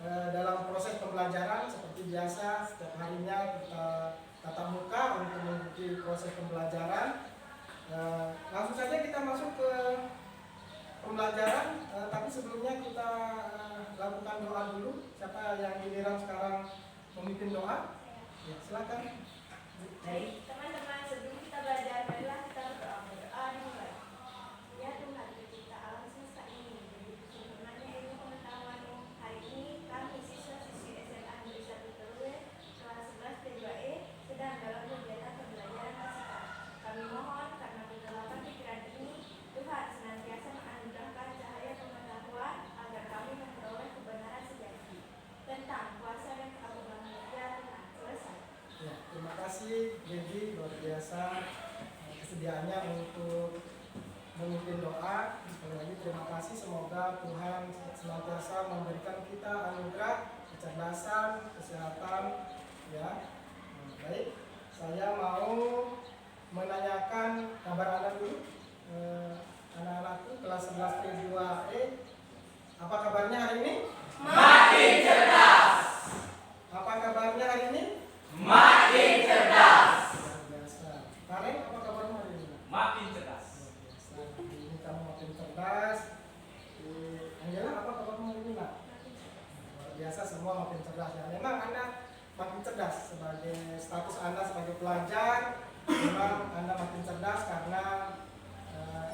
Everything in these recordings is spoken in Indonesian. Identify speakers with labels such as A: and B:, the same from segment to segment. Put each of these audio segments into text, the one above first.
A: dalam proses pembelajaran seperti biasa setiap harinya kita tatap muka untuk mengikuti proses pembelajaran. Langsung saja kita masuk ke pembelajaran, tapi sebelumnya kita lakukan doa dulu. Siapa yang giliran sekarang memimpin doa? Ya, silakan.
B: Baik, teman-teman, sebelum kita belajar, marilah kita berdoa. Berdoa dimulai. Ya Tuhan, pencipta alam semesta ini, begitu sempurnanya ilmu pengetahuan-Mu. Hari ini kami siswa-siswi SMA Negeri 1 Terue kelas 11 P2E sedang dalam kegiatan pembelajaran fisika. Kami mohon karena kegelapan pikiran ini, Tuhan senantiasa menganugerahkan cahaya pengetahuan agar kami memperoleh kebenaran sejati tentang kuasa dan keagungan Dia Tuhan. Selesai.
A: Ya, terima kasih Debbie, luar biasa kesediaannya untuk memimpin doa. Sekali lagi terima kasih, semoga Tuhan senantiasa memberikan kita anugerah, kecerdasan, kesehatan. Ya, baik. Saya mau menanyakan kabar Anda dulu, anak-anakku kelas 11 P2E. Apa kabarnya hari ini?
C: Makin cerdas.
A: Apa kabarnya hari ini?
C: Makin cerdas.
A: Luar biasa. Karen, apa kabarmu hari ini?
C: Makin cerdas.
A: Luar biasa. Hari ini kamu makin cerdas. Angela, apa kabarmu hari ini, Mbak? Luar biasa, semua makin cerdas. Ya, memang Anda makin cerdas sebagai status Anda sebagai pelajar. Memang Anda makin cerdas karena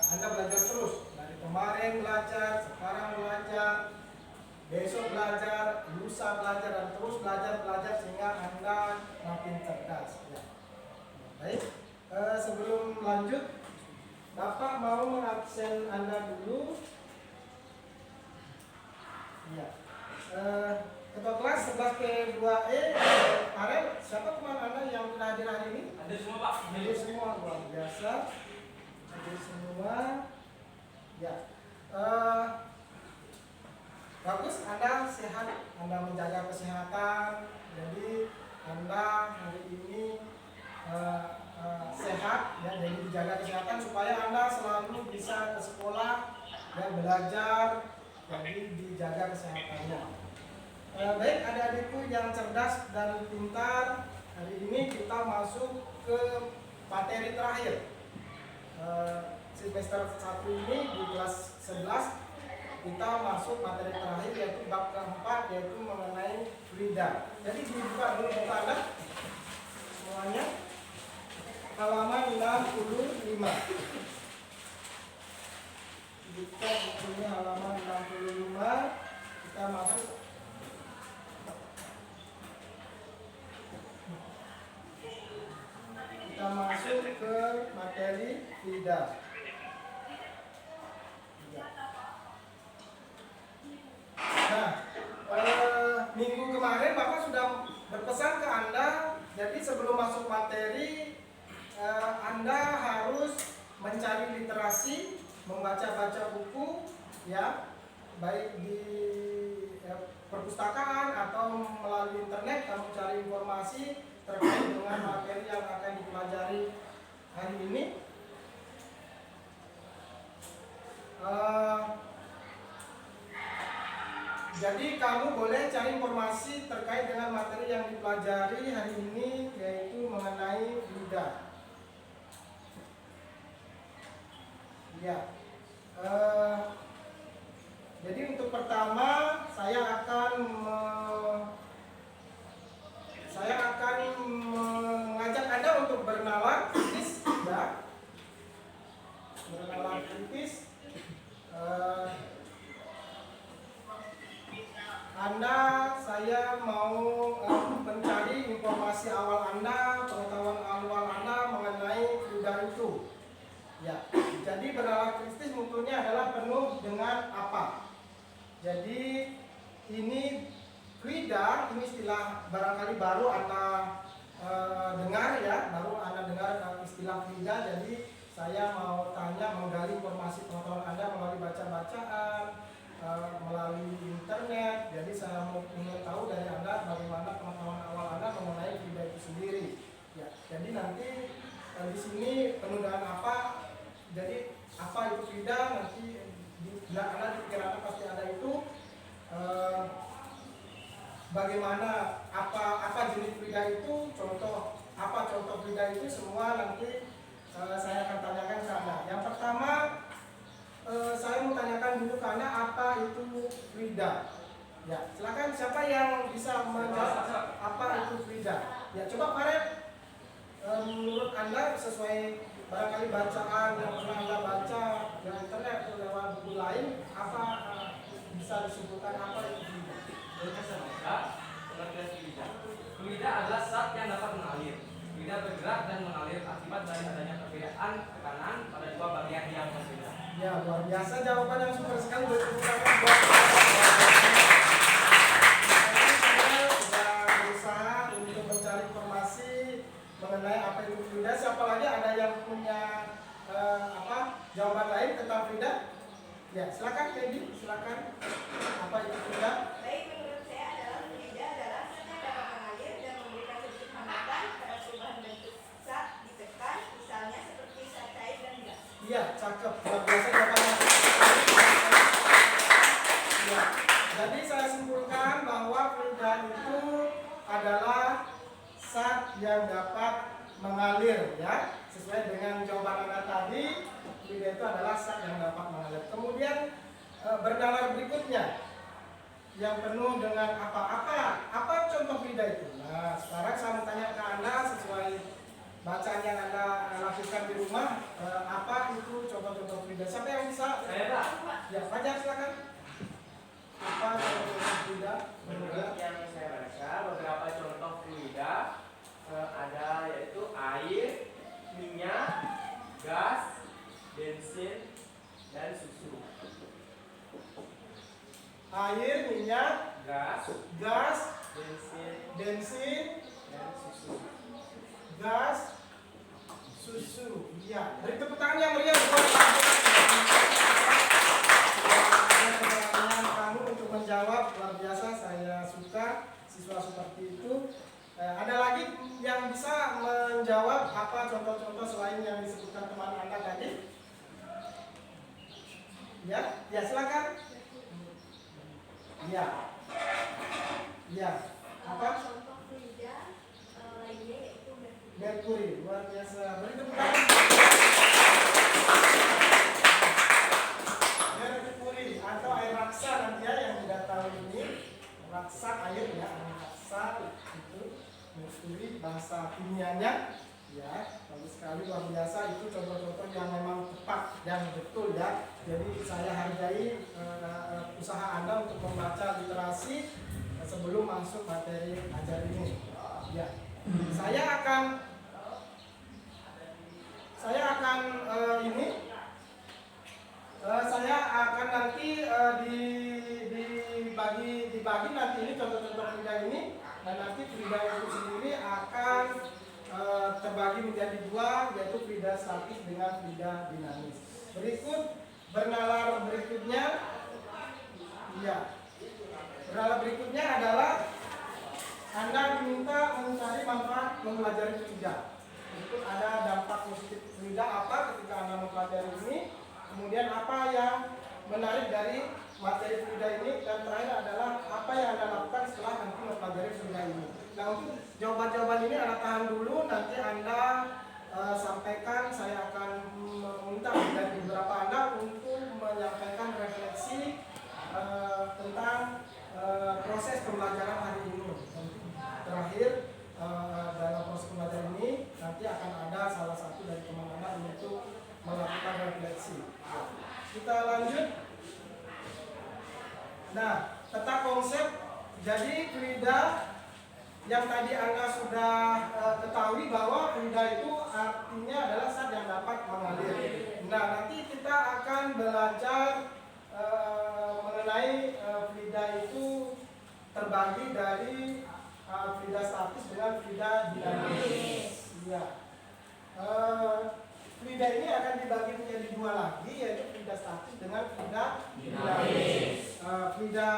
A: Anda belajar terus. Dari kemarin belajar, sekarang belajar, besok belajar, lusa belajar, dan terus belajar sehingga Anda makin cerdas. Ya. Baik, sebelum lanjut, Bapak mau mengabsen Anda dulu. Ya. Ketua kelas 11 P2E, Arel, siapa teman Anda yang sudah hadir hari ini?
C: Ada semua Pak.
A: Hadir semua, luar biasa. Hadir semua. Ya. Bagus, Anda sehat, Anda menjaga kesehatan. Jadi Anda hari ini sehat, ya, jadi dijaga kesehatan supaya Anda selalu bisa ke sekolah dan belajar, jadi dijaga kesehatannya. Baik, adik-adikku yang cerdas dan pintar, hari ini kita masuk ke materi terakhir. Semester 1 ini di kelas 11 kita masuk materi terakhir, yaitu bab keempat, yaitu mengenai fluida. Jadi dibuka dulu buku Anda semuanya, halaman 65. Buka bukunya halaman 65, kita masuk ke materi fluida. Nah, minggu kemarin Bapak sudah berpesan ke Anda, jadi sebelum masuk materi Anda harus mencari literasi, membaca-baca buku, ya, baik di perpustakaan atau melalui internet. Kamu cari informasi terkait dengan materi yang akan dipelajari hari ini. Jadi kamu boleh cari informasi terkait dengan materi yang dipelajari hari ini, yaitu mengenai fluida. Ya. Jadi untuk pertama saya akan mengajak Anda untuk bernalar kritis, ya. Bernalar kritis. Saya mau mencari informasi awal Anda, pengetahuan awal Anda mengenai fluida itu. Ya, jadi bernalar kritis mutunya adalah penuh dengan apa? Jadi ini fluida, ini istilah barangkali baru Anda dengar, ya, baru Anda dengar istilah fluida. Jadi saya mau tanya, menggali informasi pengetahuan Anda melalui baca-bacaan, melalui internet. Jadi saya mau ingin tahu dari Anda bagaimana pengetahuan awal Anda mengenai fluida itu sendiri. Ya, jadi nanti di sini penuh dengan apa? Jadi apa itu fluida, nanti di benak Anda, di pikiran Anda pasti ada itu. bagaimana apa jenis fluida itu, contoh fluida itu semua nanti saya akan tanyakan ke Anda. Yang pertama saya mau tanyakan dulu ke Anda apa itu fluida. Ya, silakan siapa yang bisa menjawab apa itu fluida. Ya, coba Farid, menurut Anda sesuai barangkali bacaan yang pernah Anda baca di internet atau lewat buku lain, apa bisa disebutkan apa itu fluida?
C: Pengertian fluida. Fluida adalah zat yang dapat mengalir. Fluida bergerak dan mengalir akibat dari adanya perbedaan tekanan pada dua bagian yang berbeda.
A: Ya, luar biasa jawaban yang super sekali. Tepuk tangan buat saya sudah berusaha untuk mencari informasi mengenai apa itu fluida. Siapa lagi ada yang punya jawaban lain tentang fluida? Ya, silakan Teddy, silakan. Apa itu fluida?
B: Baik, menurut saya adalah fluida adalah zat yang dapat mengalir dan memberikan sedikit hambatan pada perubahan bentuk saat ditekan, misalnya seperti saat cair dan gas.
A: Iya, cakep. Luar biasa jawabannya. Ya, jadi saya simpulkan bahwa fluida itu adalah zat yang dapat mengalir, ya. Sesuai dengan jawaban Anda tadi, fluida itu adalah zat yang dapat mengalir. Kemudian bernalar berikutnya yang penuh dengan apa contoh fluida itu. Nah, sekarang saya mau tanya ke Anda sesuai bacaan yang Anda lakukan di rumah, apa itu contoh-contoh fluida? Siapa yang bisa?
C: Saya Pak.
A: Ya, Fajar silakan. Apa contoh fluida?
D: Menurut yang saya baca, beberapa contoh fluida ada yaitu air, minyak, gas, bensin, dan susu.
A: Air, minyak,
D: Gas,
A: gas,
D: bensin,
A: bensin,
D: dan susu.
A: gas, susu. Iya, beri tepuk tangan yang meriah buat kamu untuk menjawab. Luar biasa, saya suka siswa seperti itu. Ada lagi yang bisa menjawab apa contoh-contoh selain yang disebutkan teman Anda tadi? Ya, ya silakan. Ya, ya. Apa?
B: Contoh fluida lainnya yaitu merkuri.
A: Merkuri, luar biasa. Beri tepuk tangan. Merkuri atau air raksa nanti ya yang tidak tahu ini, raksa air ya, air raksa itu merkuri bahasa kimianya. Ya, bagus sekali, luar biasa. Itu contoh-contoh yang memang tepat, yang betul ya. Jadi saya hargai usaha Anda untuk membaca literasi sebelum masuk materi ajar ini. Ya, saya akan nanti dibagi nanti ini contoh-contoh fluida ini, dan nanti fluida itu sendiri akan terbagi menjadi dua, yaitu fluida statis dengan fluida dinamis. Berikut bernalar berikutnya, ya. Bernalar berikutnya adalah Anda diminta mencari manfaat mempelajari fluida. Berikut ada dampak positif fluida apa ketika Anda mempelajari ini, kemudian apa yang menarik dari materi fluida ini, dan terakhir adalah apa yang Anda lakukan setelah nanti mempelajari fluida ini. Nah, untuk jawaban-jawaban ini Anda tahan dulu, nanti Anda sampaikan. Saya akan meminta dari beberapa Anda untuk menyampaikan refleksi tentang proses pembelajaran hari ini. Terakhir dalam proses pembelajaran ini nanti akan ada salah satu dari teman Anda untuk melakukan refleksi. Kita lanjut. Nah, tentang konsep, jadi fluida yang tadi Anda sudah ketahui bahwa fluida itu artinya adalah zat yang dapat mengalir. Nah, nanti kita akan belajar mengenai fluida itu terbagi dari fluida statis dengan fluida dinamis. Ya. Fluida ini akan dibagi menjadi dua lagi, yaitu fluida statis dengan fluida dinamis. Fluida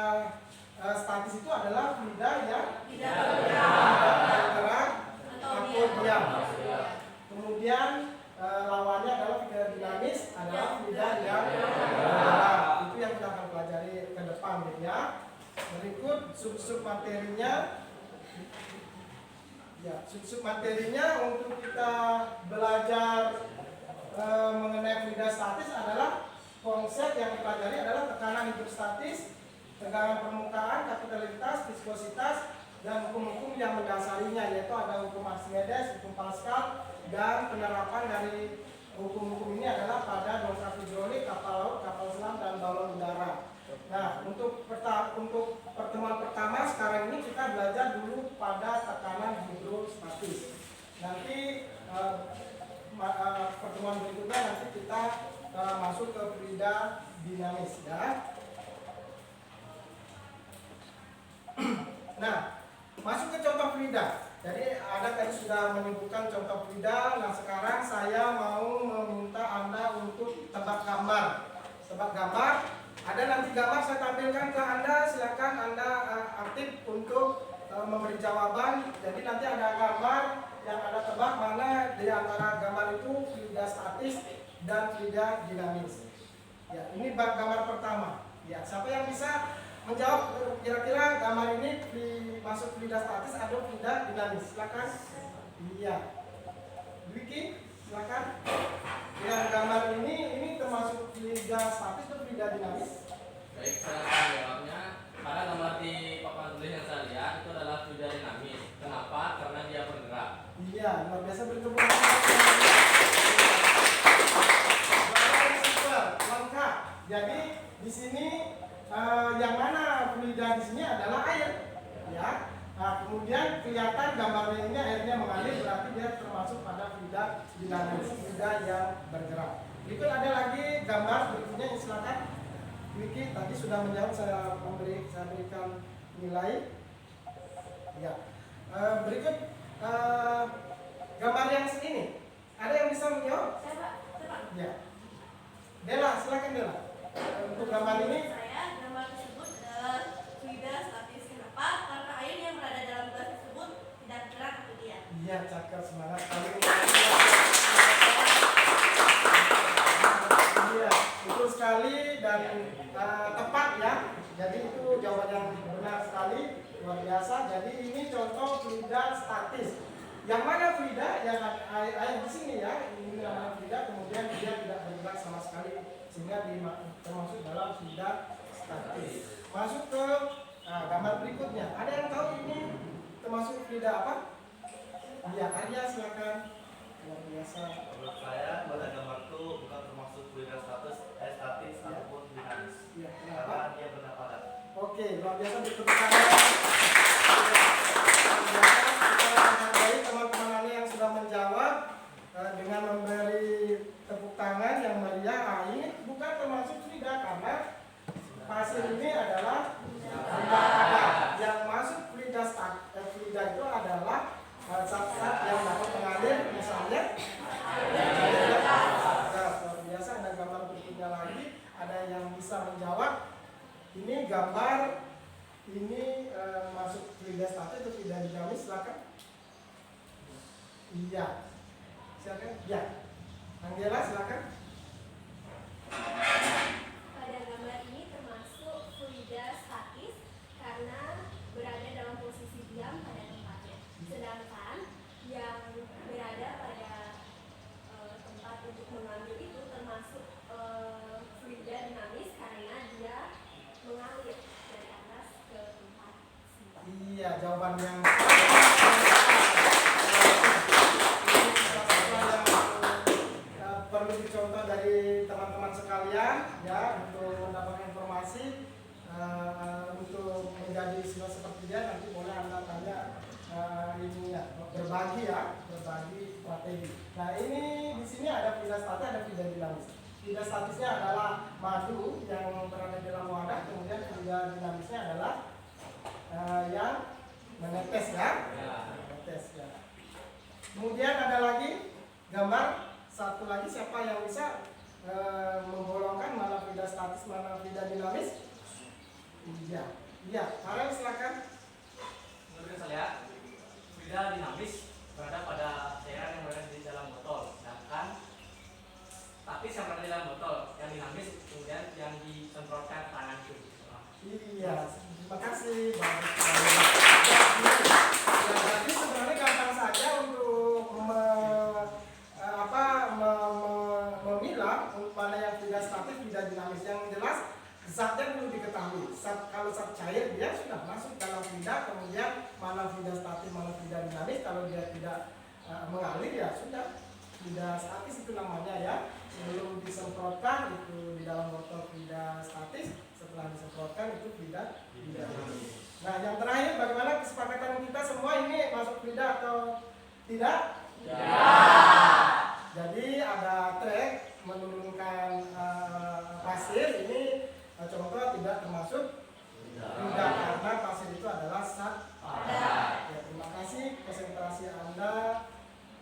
A: statis itu adalah fluida yang bergerak atau diam. Kemudian lawannya adalah fluida dinamis, adalah fluida yang bergerak. Itu yang kita akan pelajari ke depan, ya. Berikut sub-sub materinya. Ya, sub-sub materinya untuk kita belajar mengenai fluida statis adalah konsep yang dipelajari adalah tekanan hidrostatis, tegangan permukaan, kapilaritas, viskositas, dan hukum-hukum yang mendasarinya, yaitu ada hukum Archimedes, hukum Pascal, dan penerapan dari hukum-hukum ini adalah pada dongkrak hidrolik, kapal laut, kapal selam, dan balon udara. Nah, untuk pertemuan pertama sekarang ini kita belajar dulu pada tekanan hidrostatis. Nanti pertemuan berikutnya nanti kita masuk ke fluida dinamis ya. Nah, masuk ke contoh fluida. Jadi ada tadi sudah menyebutkan contoh fluida. Nah, sekarang saya mau meminta Anda untuk tebak gambar. Tebak gambar. Ada nanti gambar saya tampilkan ke Anda. Silakan Anda aktif untuk memberi jawaban. Jadi nanti ada gambar yang Anda tebak mana di antara gambar itu fluida statis dan fluida dinamis. Ya, ini gambar pertama. Ya, siapa yang bisa menjawab kira-kira gambar ini masuk fluida statis atau fluida dinamis? Silakan. Iya. Dwiki, silakan. Yang gambar ini termasuk fluida statis atau fluida dinamis?
C: Baik, saya akan jawabnya. Karena gambar di papan tulis yang saya lihat itu adalah fluida dinamis. Kenapa? Karena dia bergerak.
A: Iya, luar biasa, bertepuk super lengkap. Jadi di sini yang mana fluida di sini adalah air, ya. Nah, kemudian kelihatan gambarnya ini airnya mengalir, berarti dia termasuk pada fluida dinamis, fluida yang bergerak. Berikut ada lagi gambar berikutnya, silakan. Wiki tadi sudah menjawab, saya berikan nilai. Ya. Berikut gambar yang ini. Ada yang bisa menjawab?
B: Saya Pak.
A: Ya. Dela, silakan Dela. Untuk gambar ini.
B: Saya gambar tersebut adalah fluida statis. Kenapa? Karena air yang berada dalam gelas tersebut tidak bergerak kemudian.
A: Iya, cakep, semangat kali. Iya, betul sekali dan tepat ya. Jadi itu jawaban yang benar sekali, luar biasa. Jadi ini contoh fluida statis. Yang mana fluida? Yang air di sini ya. Ini namanya fluida, kemudian dia tidak bergerak sama sekali sehingga termasuk dalam fluida statis. Masuk ke gambar berikutnya. Ada yang tahu ini termasuk fluida apa? Iya, Arya silakan. Luar biasa.
E: Menurut saya pada gambar itu bukan termasuk fluida statis ataupun dinamis.
A: Iya, kenapa?
E: Karena dia benar padat.
A: Oke, luar biasa, bertepuk tangan. Kita menghargai teman-teman Ali yang sudah menjawab dengan memberi tepuk tangan yang meriah. Ini bukan termasuk fluida karena pasir ini adalah fluida padat. Yang masuk fluida itu adalah zat-zat yang dapat mengalir, misalnya. Luar biasa, ada gambar berikutnya lagi. Ada yang bisa menjawab. Ini gambar ini masuk fluida statis atau fluida dinamis, silakan. Iya, silakan. Ya, Angela silakan.
B: Pada gambar ini termasuk fluida statis karena berada dalam posisi diam pada tempatnya. Sedangkan yang berada pada tempat untuk mengambil itu termasuk fluida dinamis karena dia mengalir dari atas ke tempat.
A: Iya, jawaban yang perlu dicontoh dari teman-teman sekalian ya, untuk mendapatkan informasi untuk menjadi siswa seperti dia. Nanti boleh Anda tanya ini ya, berbagi strategi. Nah, ini di sini ada fluida statis, ada fluida dinamis. Fluida statisnya adalah madu yang berada di dalam wadah, kemudian fluida dinamisnya adalah yang menetes ya. Menetes ya. Kemudian ada lagi gambar satu lagi, siapa yang bisa membolongkan mana fluida statis, mana fluida dinamis? Iya, Farel silakan.
C: Menurut saya, fluida dinamis berada pada cairan yang berada di dalam botol, sedangkan statis yang berada di dalam botol, yang dinamis kemudian yang disemprotkan ke tangan itu.
A: Iya, terima kasih masuk dalam fluida, kemudian mana fluida statis, mana fluida dinamis. Kalau dia tidak mengalir ya sudah fluida statis itu namanya ya. Sebelum disemprotkan itu di dalam botol fluida statis, setelah disemprotkan itu fluida dinamis. Nah, yang terakhir bagaimana kesepakatan kita semua ini masuk fluida atau tidak? Jadi ada trek menurunkan pasir ini contoh tidak termasuk fluida karena pasir itu adalah zat padat. Ya, terima kasih konsentrasi Anda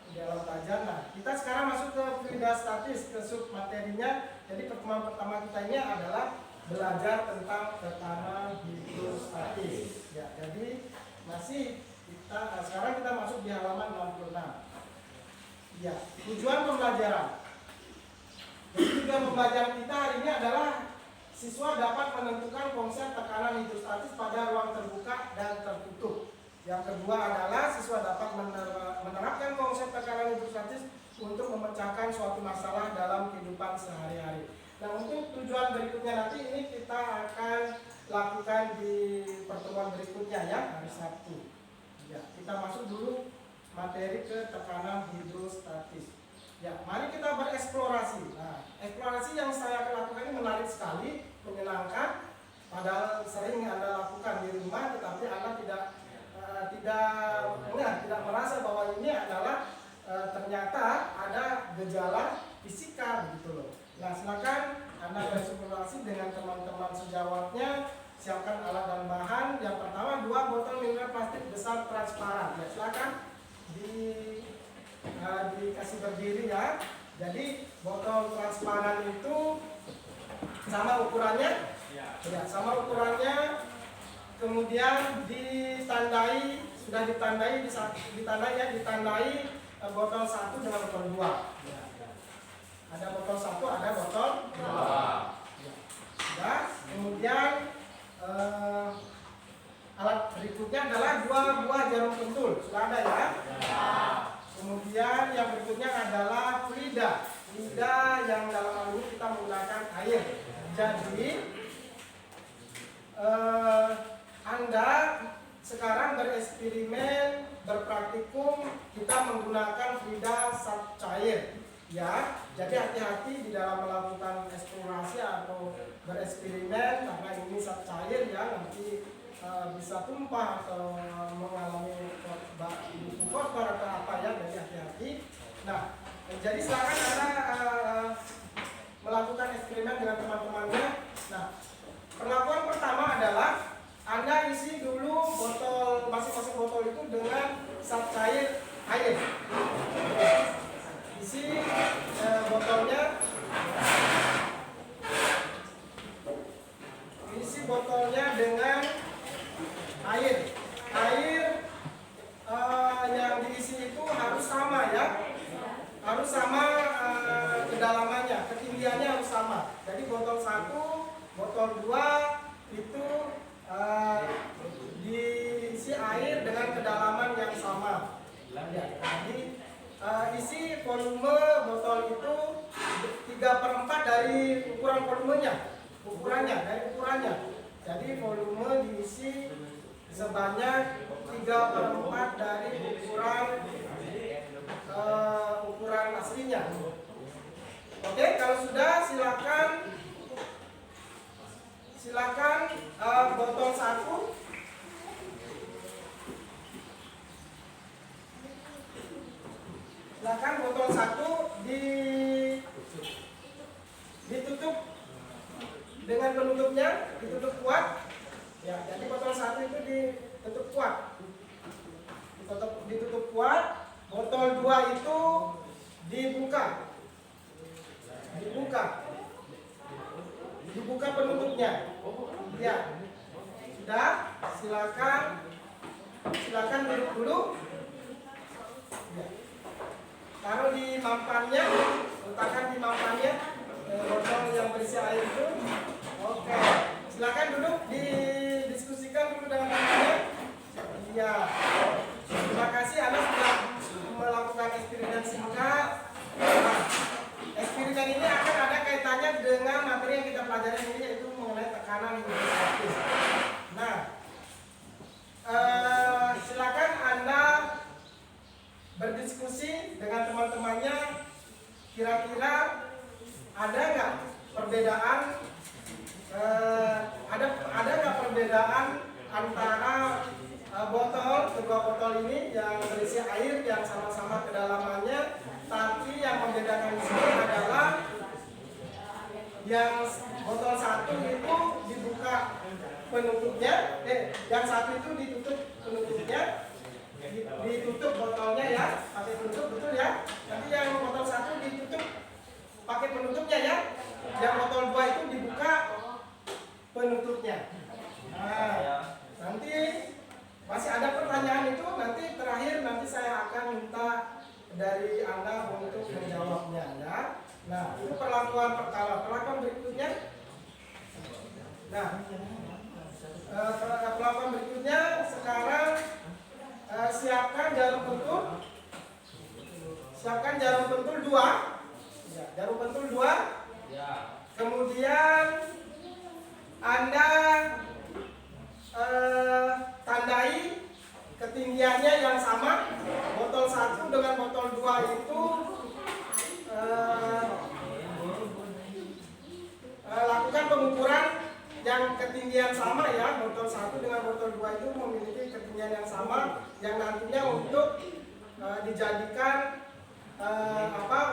A: di dalam kajian. Nah, kita sekarang masuk ke fluida statis, ke sub materinya. Jadi pertemuan pertama kita ini adalah belajar tentang tekanan hidrostatis. Ya, jadi masih sekarang kita masuk di halaman 66. Ya, tujuan pembelajaran. Jadi tujuan pembelajaran kita hari ini adalah siswa dapat menentukan konsep tekanan hidrostatis pada ruang terbuka dan tertutup. Yang kedua adalah siswa dapat menerapkan konsep tekanan hidrostatis untuk memecahkan suatu masalah dalam kehidupan sehari-hari. Nah, untuk tujuan berikutnya nanti ini kita akan lakukan di pertemuan berikutnya ya, hari Sabtu. Ya, kita masuk dulu materi ke tekanan hidrostatis. Ya, mari kita bereksplorasi. Nah, eksplorasi yang saya akan lakukan ini menarik sekali, menyenangkan. Padahal sering Anda lakukan di rumah, tetapi Anda tidak merasa bahwa ini adalah ternyata ada gejala fisika begitu loh. Nah, silakan Anda bereksplorasi dengan teman-teman sejawatnya. Siapkan alat dan bahan. Yang pertama 2 botol mineral plastik besar transparan. Ya, silakan dikasih berdiri ya. Jadi botol transparan itu sama ukurannya. Ya, sama ukurannya. Kemudian ditandai, sudah ditandai botol 1 dengan botol 2. Ya. Ada botol 1, ada botol 2. Ya. Kemudian alat berikutnya adalah 2 buah jarum pentul. Sudah ada ya? Kemudian yang berikutnya adalah fluida. Fluida yang dalam hal ini kita menggunakan air. Jadi Anda sekarang bereksperimen, berpraktikum, kita menggunakan fluida zat cair. Ya, jadi hati-hati di dalam melakukan eksplorasi atau bereksperimen karena ini zat cair ya, nanti bisa tumpah atau mengalami buku kotor atau apa ya, jadi hati-hati. Nah, jadi silakan Anda melakukan eksperimen dengan teman-temannya. Nah, perlakuan pertama adalah Anda isi dulu botol, masing-masing botol itu dengan zat cair air. Isi botolnya dengan air. Yang diisi itu harus sama ya, harus sama kedalamannya, ketinggiannya harus sama. Jadi botol 1, botol 2 itu diisi air dengan kedalaman yang sama. Ya, jadi isi volume botol itu 3/4 dari ukurannya. Jadi volume diisi sebanyak 3/4 dari ukuran aslinya. Oke, kalau sudah silakan botol 1 ditutup dengan penutupnya, ditutup kuat. Ya, jadi botol 1 itu ditutup kuat. Ditutup kuat. Botol 2 itu dibuka penutupnya. Ya, sudah. Silakan duduk dulu. Ya. Taruh di mampannya, letakkan di mampannya botol yang berisi air itu. Oke, silakan duduk, didiskusikan dulu dengan temannya. Iya. Terima kasih Anda sudah melakukan eksperimen singkat. Nah, eksperimen ini akan ada kaitannya dengan materi yang kita pelajari ini, yaitu mengenai tekanan hidrostatis. Nah, perbedaan ada nggak perbedaan antara kedua botol ini yang berisi air yang sama-sama kedalamannya, tapi yang membedakan di sini adalah yang botol satu itu dibuka penutupnya, yang satu itu ditutup penutupnya, ditutup botolnya ya, pakai penutup betul ya. Tapi yang botol satu ditutup pakai penutupnya ya, yang botol dua itu dibuka penutupnya. Nah, nanti masih ada pertanyaan itu, nanti terakhir nanti saya akan minta dari Anda untuk menjawabnya ya. Nah, itu perlakuan pertama. Perlakuan berikutnya. Nah, perlakuan berikutnya sekarang siapkan jarum pentul. Siapkan jarum pentul 2. Ya, jarum pentul 2. Kemudian Anda tandai ketinggiannya yang sama. Botol 1 dengan botol 2 itu lakukan pengukuran yang ketinggian sama ya. Botol 1 dengan botol 2 itu memiliki ketinggian yang sama yang nantinya untuk dijadikan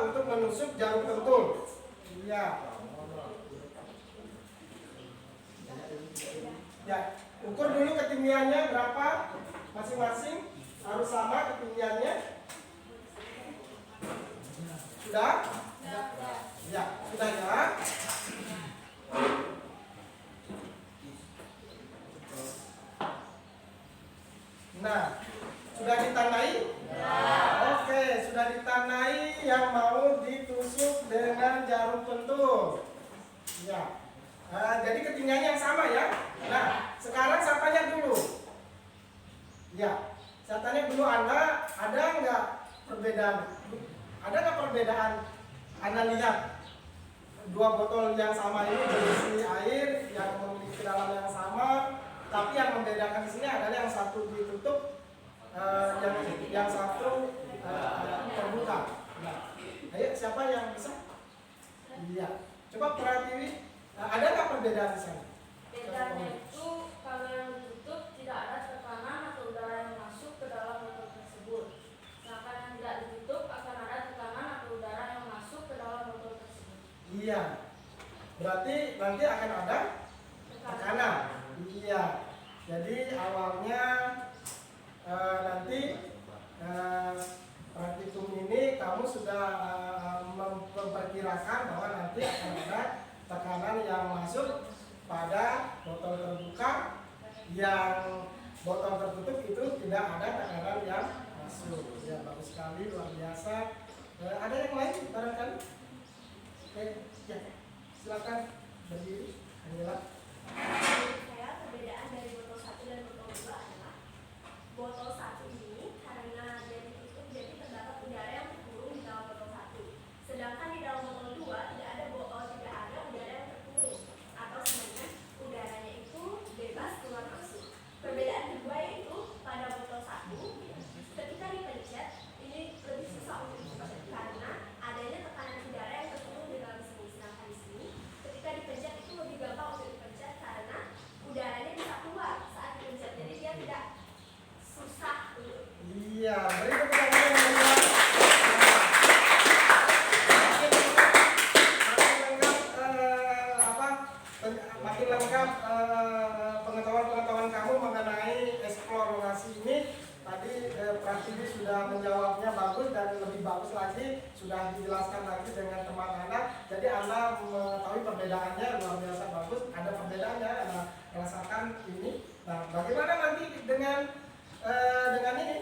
A: untuk menusuk jarum pentul. Iya. Ya, ukur dulu ketinggiannya berapa masing-masing, harus sama ketinggiannya. Sudah? Ya, sudah ya. Nah, sudah ditandai? Oke, sudah ditandai yang mau ditusuk dengan jarum pentul. Ya. Jadi ketinggiannya yang sama ya. Nah, sekarang saya tanya dulu. Ya, saya tanya dulu Anda, ada nggak perbedaan? Ada nggak perbedaan? Anda lihat dua botol yang sama ini berisi air yang memiliki dalam yang sama, tapi yang membedakan di sini adalah yang satu ditutup, yang satu terbuka. Nah, ayo siapa yang bisa? Iya, coba perhatikan. Ada nggak perbedaan di sana?
B: Bedanya itu kalau yang ditutup tidak ada tekanan atau udara yang masuk ke dalam botol tersebut. Sedangkan yang tidak ditutup akan ada tekanan atau udara yang masuk ke dalam botol tersebut.
A: Iya. Berarti nanti akan ada tekanan. Iya. Jadi awalnya nanti praktikum ini kamu sudah memperkirakan bahwa nanti akan ada tekanan yang masuk pada botol terbuka, yang botol tertutup itu tidak ada tekanan yang masuk. Ya, bagus sekali, luar biasa. Ada yang lain barangkali? Ya, silakan berdiri. Inilah.
B: Saya perbedaan dari botol 1 dan botol 2 adalah botol 1 ini karena dia ditutup jadi terdapat udara yang terkurung di dalam botol 1. Sedangkan di dalam botol 2 tidak ada udara yang terkurung, atau sebenarnya udaranya itu bebas keluar masuk. Perbedaan kedua yaitu pada botol 1 ketika dipencet ini lebih susah untuk dipencet karena adanya tekanan udara yang terkurung di dalam sini. Sedangkan di sini ketika dipencet itu lebih gampang untuk dipencet karena udaranya bisa keluar saat dipencet, jadi dia tidak susah untuk.
A: Iya, beri tepuk tangan yang meriah. Makin lengkap pengetahuan-pengetahuan kamu mengenai eksplorasi ini. Tadi Pratiwi sudah menjawabnya bagus dan lebih bagus lagi sudah dijelaskan lagi dengan teman Anda. Jadi Anda mengetahui perbedaannya luar biasa bagus. Ada perbedaannya, Anda merasakan ini. Nah, bagaimana nanti dengan ini?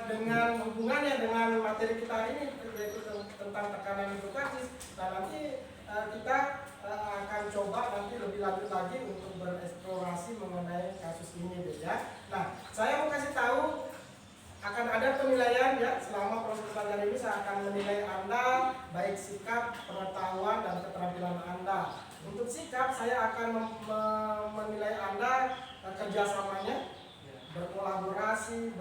A: Dengan hubungannya dengan materi kita ini yaitu tentang tekanan hidrostatis. Nah, nanti kita akan coba nanti lebih lanjut lagi untuk bereksplorasi mengenai kasus ini deh ya. Nah, saya mau kasih tahu akan ada penilaian ya selama proses belajar ini. Saya akan menilai Anda baik sikap, pengetahuan dan keterampilan Anda. Untuk sikap saya akan menilai Anda kerjasamanya, berkolaborasi,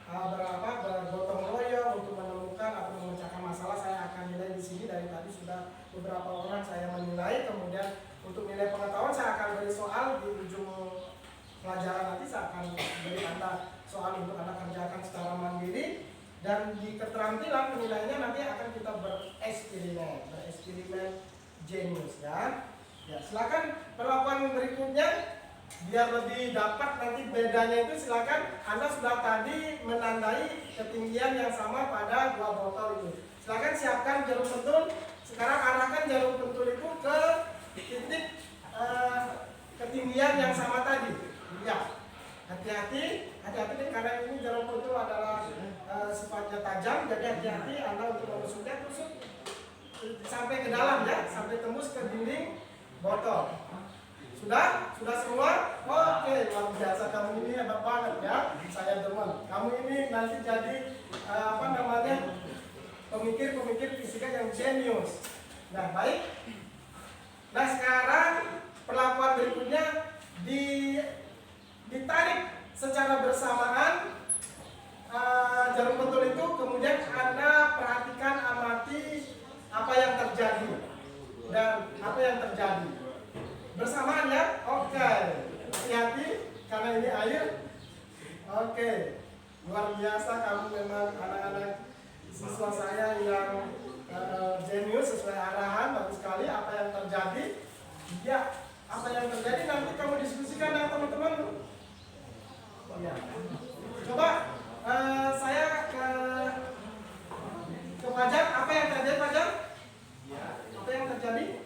A: bergotong royong untuk menemukan atau memecahkan masalah. Saya akan nilai di sini. Dari tadi sudah beberapa orang saya menilai. Kemudian untuk nilai pengetahuan saya akan beri soal di ujung pelajaran nanti. Saya akan beri Anda soal untuk Anda kerjakan secara mandiri. Dan di keterampilan penilaiannya nanti akan kita bereksperimen jenius ya. Ya, silakan perlakuan berikutnya. Biar lebih dapat nanti bedanya itu, silakan Anda sudah tadi menandai ketinggian yang sama pada dua botol itu. Silakan siapkan jarum pentul. Sekarang arahkan jarum pentul itu ke titik ketinggian yang sama tadi. Ya, hati-hati karena ini jarum pentul adalah sifatnya tajam, jadi hati-hati Anda untuk menusuknya, tusuk sampai ke dalam ya, sampai tembus ke dinding botol. Sudah semua? Oke, luar biasa, kamu ini hebat banget ya. Saya demen. Kamu ini nanti jadi pemikir fisika yang jenius. Nah, baik. Nah, sekarang perlakuan berikutnya ditarik secara bersamaan jarum pentul itu, kemudian Anda perhatikan, amati apa yang terjadi dan apa yang terjadi. Bersamaan ya, oke. Hati-hati karena ini air. Oke, luar biasa, kamu memang anak-anak siswa saya yang jenius, sesuai arahan, bagus sekali. Apa yang terjadi? Ya, apa yang terjadi nanti kamu diskusikan dengan teman-teman. Ya. Coba saya ke Fajar. Apa yang terjadi, Fajar? Apa yang terjadi?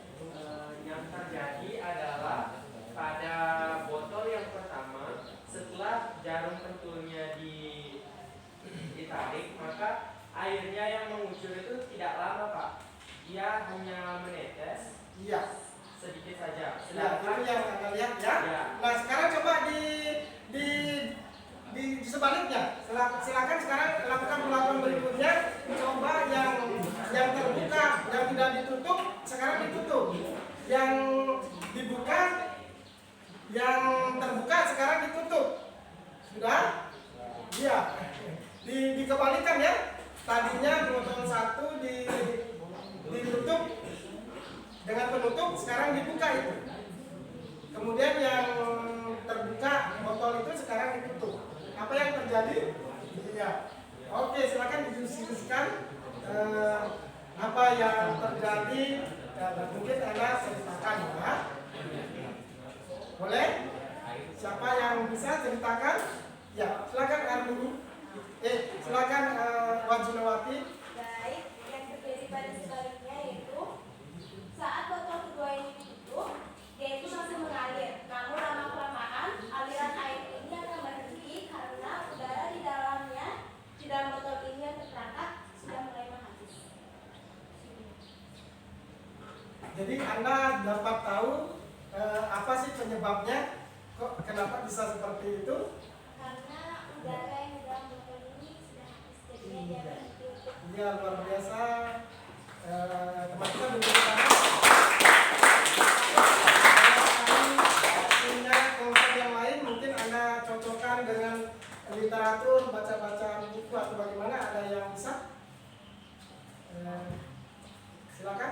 D: Yang terjadi adalah pada botol yang pertama, setelah jarum pentulnya ditarik, maka airnya yang mengucur itu tidak lama, Pak. Dia hanya menetes.
A: Iya.
D: Sedikit saja.
A: Ya, itu yang Anda lihat ya.
D: Ya.
A: Nah, sekarang coba di sebaliknya. Silakan sekarang lakukan perlakuan berikutnya. Coba yang terbuka, yang tidak ditutup, sekarang ditutup. Yang dibuka, yang terbuka sekarang ditutup. Sudah? Iya. Dikembalikan ya. Tadinya botol satu ditutup dengan penutup, sekarang dibuka itu. Kemudian yang terbuka botol itu sekarang ditutup. Apa yang terjadi? Iya. Oke, silakan didiskusikan apa yang terjadi. Dan mungkin Anda ceritakan ya. Boleh? Siapa yang bisa ceritakan? Ya, silakan Armini. Silakan Wajinawati.
B: Baik, yang terjadi pada sebaliknya yaitu saat botol kedua ini ditutup, dia itu masih mengalir. Namun lama-kelamaan aliran air ini akan berhenti karena udara di dalamnya, di dalam botol ini yang terperangkap sudah mulai menghabis.
A: Jadi Anda dapat tahu apa sih penyebabnya? Kok kenapa bisa seperti itu?
B: Karena udara yang di dalam botol ini sudah habis, jadinya dia berhenti untuk
A: Iya, luar biasa. Teman-teman duduk di sana. Punya konsep yang lain, mungkin Anda cocokkan dengan literatur, baca-baca buku atau bagaimana? Ada yang bisa? Silakan,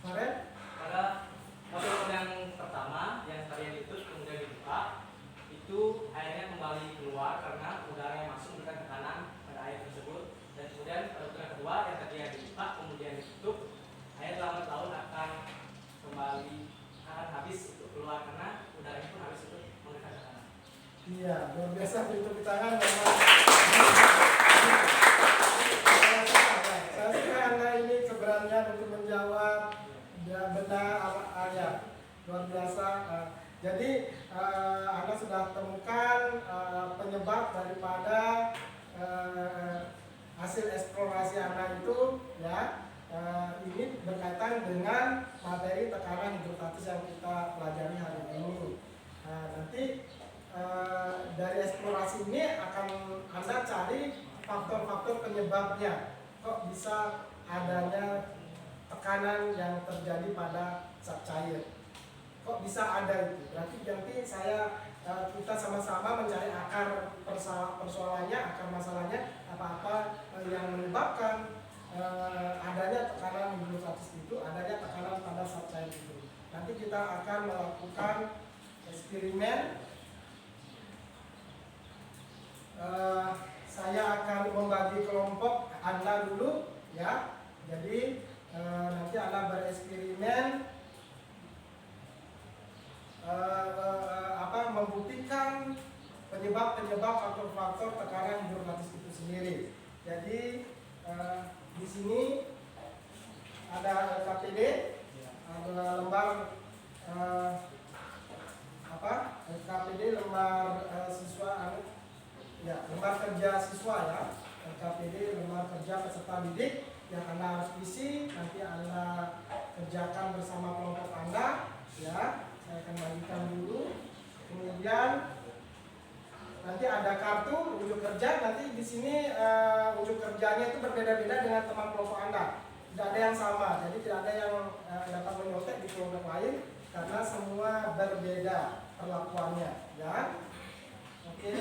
A: Maren.
C: Pada botol yang pertama yang tadi yang ditutup kemudian dibuka, itu airnya kembali keluar karena udara yang masuk memberikan tekanan pada air tersebut. Dan kemudian pada botol yang kedua yang tadi yang dibuka kemudian ditutup, air lambat laun akan habis untuk keluar karena udaranya pun habis untuk memberikan tekanan.
A: Iya, luar biasa, beri tepuk tangan. Saya suka Anda ini keberanian untuk menjawab. Ya, benar, ya, luar biasa. Jadi Anda sudah temukan penyebab daripada hasil eksplorasi Anda itu, ya. Ini berkaitan dengan materi tekanan hidrostatis yang kita pelajari hari ini. Nanti dari eksplorasi ini akan Anda cari faktor-faktor penyebabnya. Kok bisa adanya tekanan yang terjadi pada zat cair? Kok bisa ada itu? Berarti nanti saya kita sama-sama mencari akar persoalannya, akar masalahnya, apa-apa yang menyebabkan adanya tekanan hidrostatis itu, adanya tekanan pada zat cair itu. Nanti kita akan melakukan eksperimen. Saya akan membagi kelompok Anda dulu, ya. Jadi nanti Anda bereksperimen membuktikan penyebab-penyebab faktor-faktor tekanan hidrostatis itu sendiri. Jadi di sini ada LKPD, ada lembar LKPD lembar siswa, lembar kerja siswa ya. LKPD lembar kerja peserta didik yang Anda harus isi, nanti Anda kerjakan bersama kelompok Anda, ya. Saya akan bagikan dulu. Kemudian nanti ada kartu unjuk kerja. Nanti di sini unjuk kerjanya itu berbeda-beda dengan teman kelompok Anda. Tidak ada yang sama, jadi tidak ada yang dapat menyontek di kelompok lain karena semua berbeda perlakuannya, ya. Oke.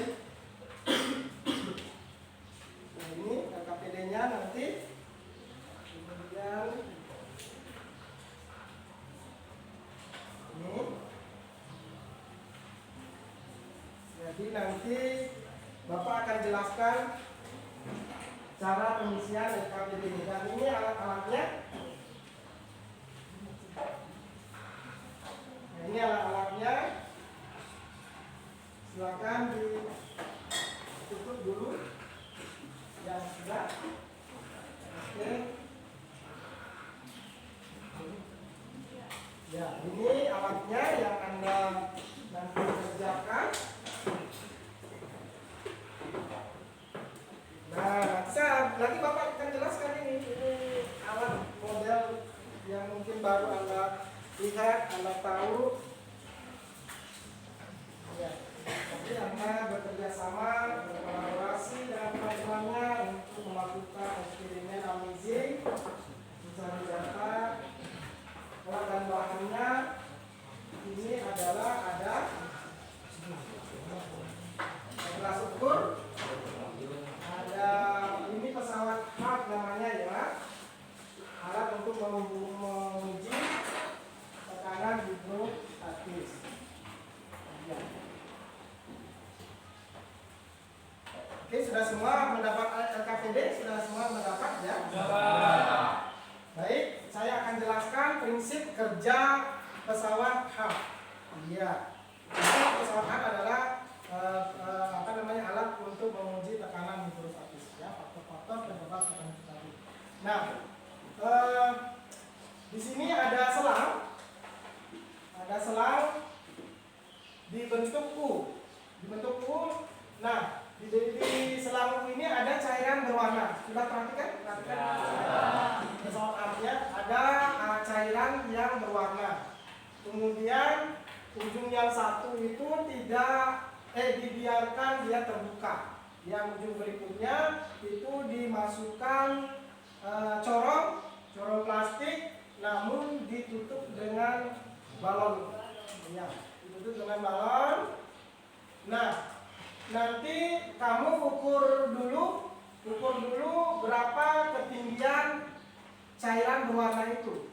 A: Nah, ini LKPD-nya nanti. Kemudian ini. Jadi nanti Bapak akan jelaskan cara pengisian LKPD ini. Dan ini alat-alatnya. Nah, ini alat-alatnya. Silakan ditutup dulu. Yang sudah. Oke. Ya, ini alatnya yang Anda nanti kerjakan. Nah, lagi Bapak akan jelaskan ini alat model yang mungkin baru Anda lihat, Anda tahu. Ya, jadi Anda bekerja sama, berkolaborasi dengan teman-temannya untuk melakukan eksperimen amazing, mencari data, alat dan bahannya. Ini adalah ada gelas ukur. Ini pesawat HART namanya, ya. Alat untuk menguji tekanan hidrostatis. Ya. Oke, sudah semua mendapat LKPD? Sudah semua mendapat, ya? Baik, saya akan jelaskan prinsip kerja pesawat HART. Iya. Pesawat HART adalah alat untuk menguji tekanan hidrostatis, ya, faktor-faktor penyebab tekanan hidrostatis. Nah, di sini ada selang dibentuk U, Nah, di selang U ini ada cairan berwarna. Sudah perhatikan? Pesawat artinya ada cairan yang berwarna. Kemudian ujung yang satu itu dibiarkan dia terbuka. Yang ujung berikutnya itu dimasukkan corong plastik, namun ditutup dengan balon. Ya, ditutup dengan balon. Nah, nanti kamu ukur dulu berapa ketinggian cairan berwarna itu.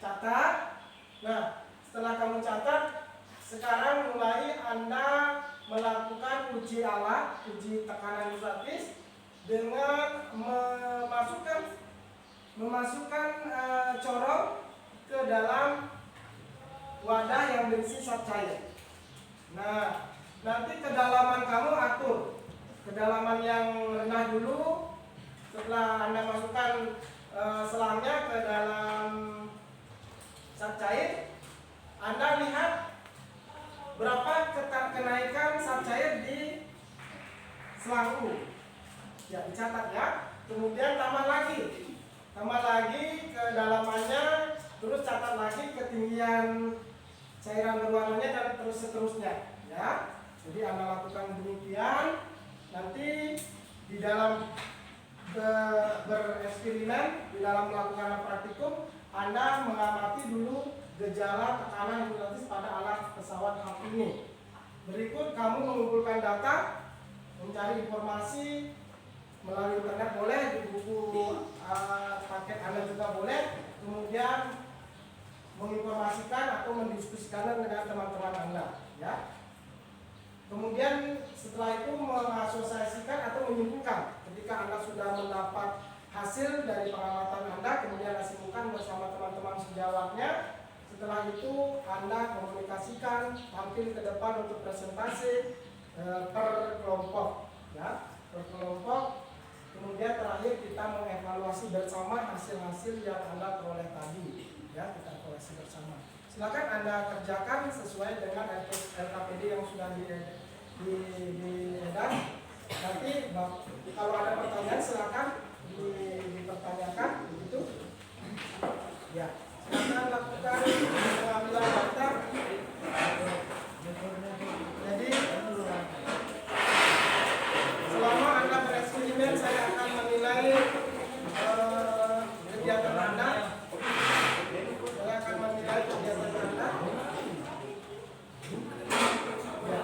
A: Catat. Nah, setelah kamu catat, sekarang mulai Anda melakukan uji tekanan hidrostatis dengan memasukkan corong ke dalam wadah yang berisi zat cair. Nah, nanti kedalaman kamu atur. Kedalaman yang rendah dulu. Setelah Anda masukkan selangnya ke dalam zat cair, Anda lihat berapa kenaikan zat cair di selang U. Ya, dicatat, ya. Kemudian tambah lagi kedalamannya, terus catat lagi ketinggian cairan berwarnanya dan terus seterusnya, ya. Jadi Anda lakukan demikian. Nanti di dalam bereksperimen, di dalam melakukan praktikum, Anda mengamati dulu gejala tekanan hidrostatis pada alat pesawat HART ini. Berikut kamu mengumpulkan data, mencari informasi melalui internet boleh, di buku paket Anda juga boleh, kemudian menginformasikan atau mendiskusikan dengan teman-teman Anda, ya. Kemudian setelah itu mengasosiasikan atau menyimpulkan. Ketika Anda sudah mendapat hasil dari pengamatan Anda, kemudian Anda simpulkan bersama teman-teman sejawatnya. Setelah itu Anda komunikasikan, tampil ke depan untuk presentasi per kelompok, ya, per kelompok. Kemudian terakhir kita mengevaluasi bersama hasil-hasil yang Anda peroleh tadi, ya, kita evaluasi bersama. Silakan Anda kerjakan sesuai dengan LKPD yang sudah diedar. Nanti kalau ada pertanyaan silakan dipertanyakan, begitu. Ya, silakan lakukan pengambilan daftar. Jadi selama Anda bereksperimen, saya akan menilai kegiatan Anda. Saya akan menilai kegiatan Anda. Ya.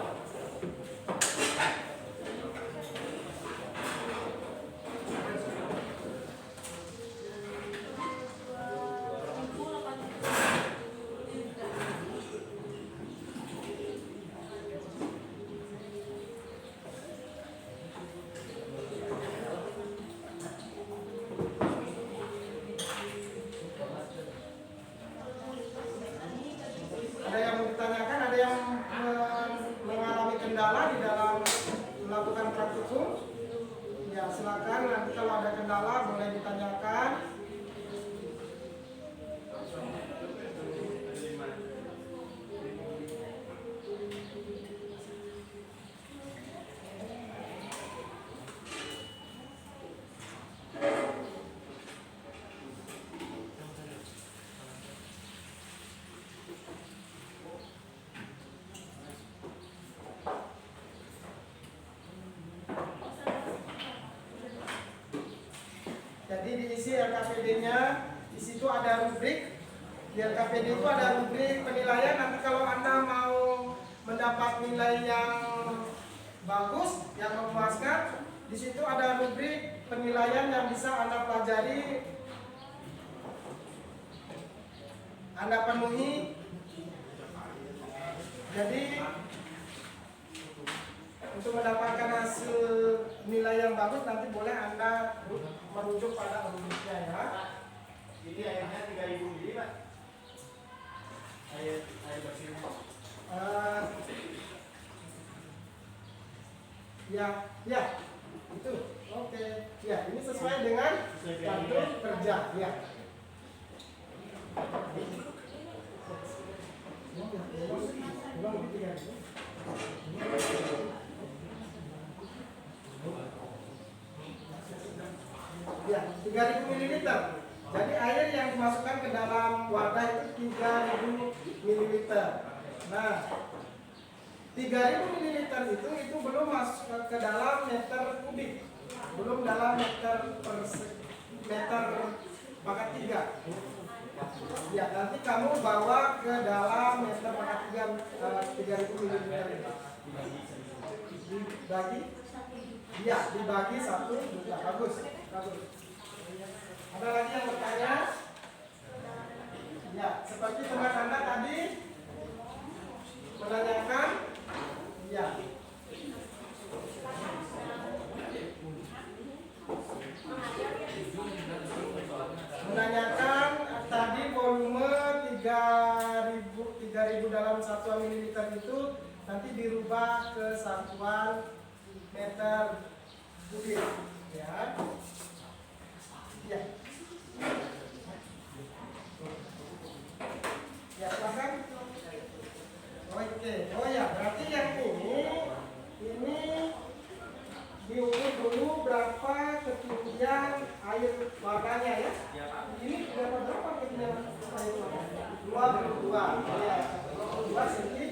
A: Ada yang mau ditanyakan, ada yang mengalami kendala di dalam melakukan praktikum? Ya, silakan. Nanti kalau ada kendala boleh ditanyakan. Jadi diisi LKPD-nya, di situ ada rubrik. Di LKPD itu ada rubrik penilaian. Nanti kalau Anda mau mendapat nilai yang bagus, yang memuaskan, di situ ada rubrik penilaian yang bisa Anda pelajari, Anda penuhi. Jadi untuk mendapatkan hasil nilai yang bagus nanti boleh Anda merujuk pada rubriknya, ya.
E: Ini airnya 3000 ml, Pak. Air bersih.
A: Ya, itu. Oke. Ya, ini sesuai dengan kartu kerja, ya. Ya, 3000 ml. Jadi air yang dimasukkan ke dalam wadah itu 3000 ml. Nah, 3000 ml itu belum masuk ke dalam meter kubik, belum dalam meter per meter pangkat 3. Ya, nanti kamu bawa ke dalam meter pangkat 3000 ml. Dibagi? Iya, dibagi 1 juta. Bagus. Ada lagi yang bertanya? Ya, seperti teman Anda tadi menanyakan, ya. Menanyakan tadi volume 3000 dalam satuan mililiter itu nanti dirubah ke satuan meter kubik, ya. Ya. Ya, silakan. Oke. Oh ya, berarti yang ini diukur dulu berapa ketinggian air warnanya, ya. Ini berapa ketinggian air warnanya? 22. Ya, 22 cm.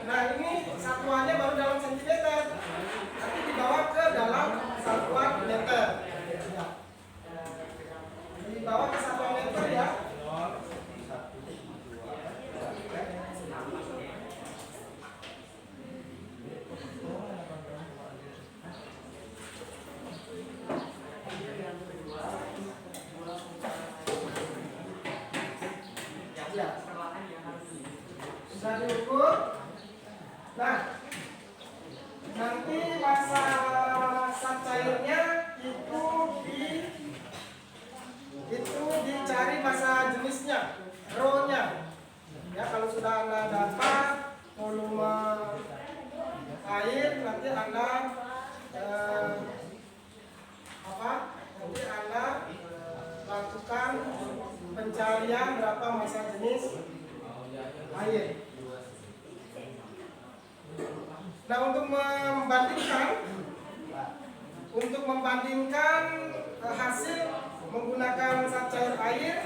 A: Nah, ini satuannya baru dalam sentimeter. Nanti dibawa ke dalam satuan meter. Ya. Dibawa ke satuan meter, ya. cairnya itu dicari massa jenisnya, rho-nya. Ya, kalau sudah Anda dapat volume air, nanti Anda lakukan pencarian berapa massa jenis air. Nah, untuk membandingkan hasil menggunakan zat cair air,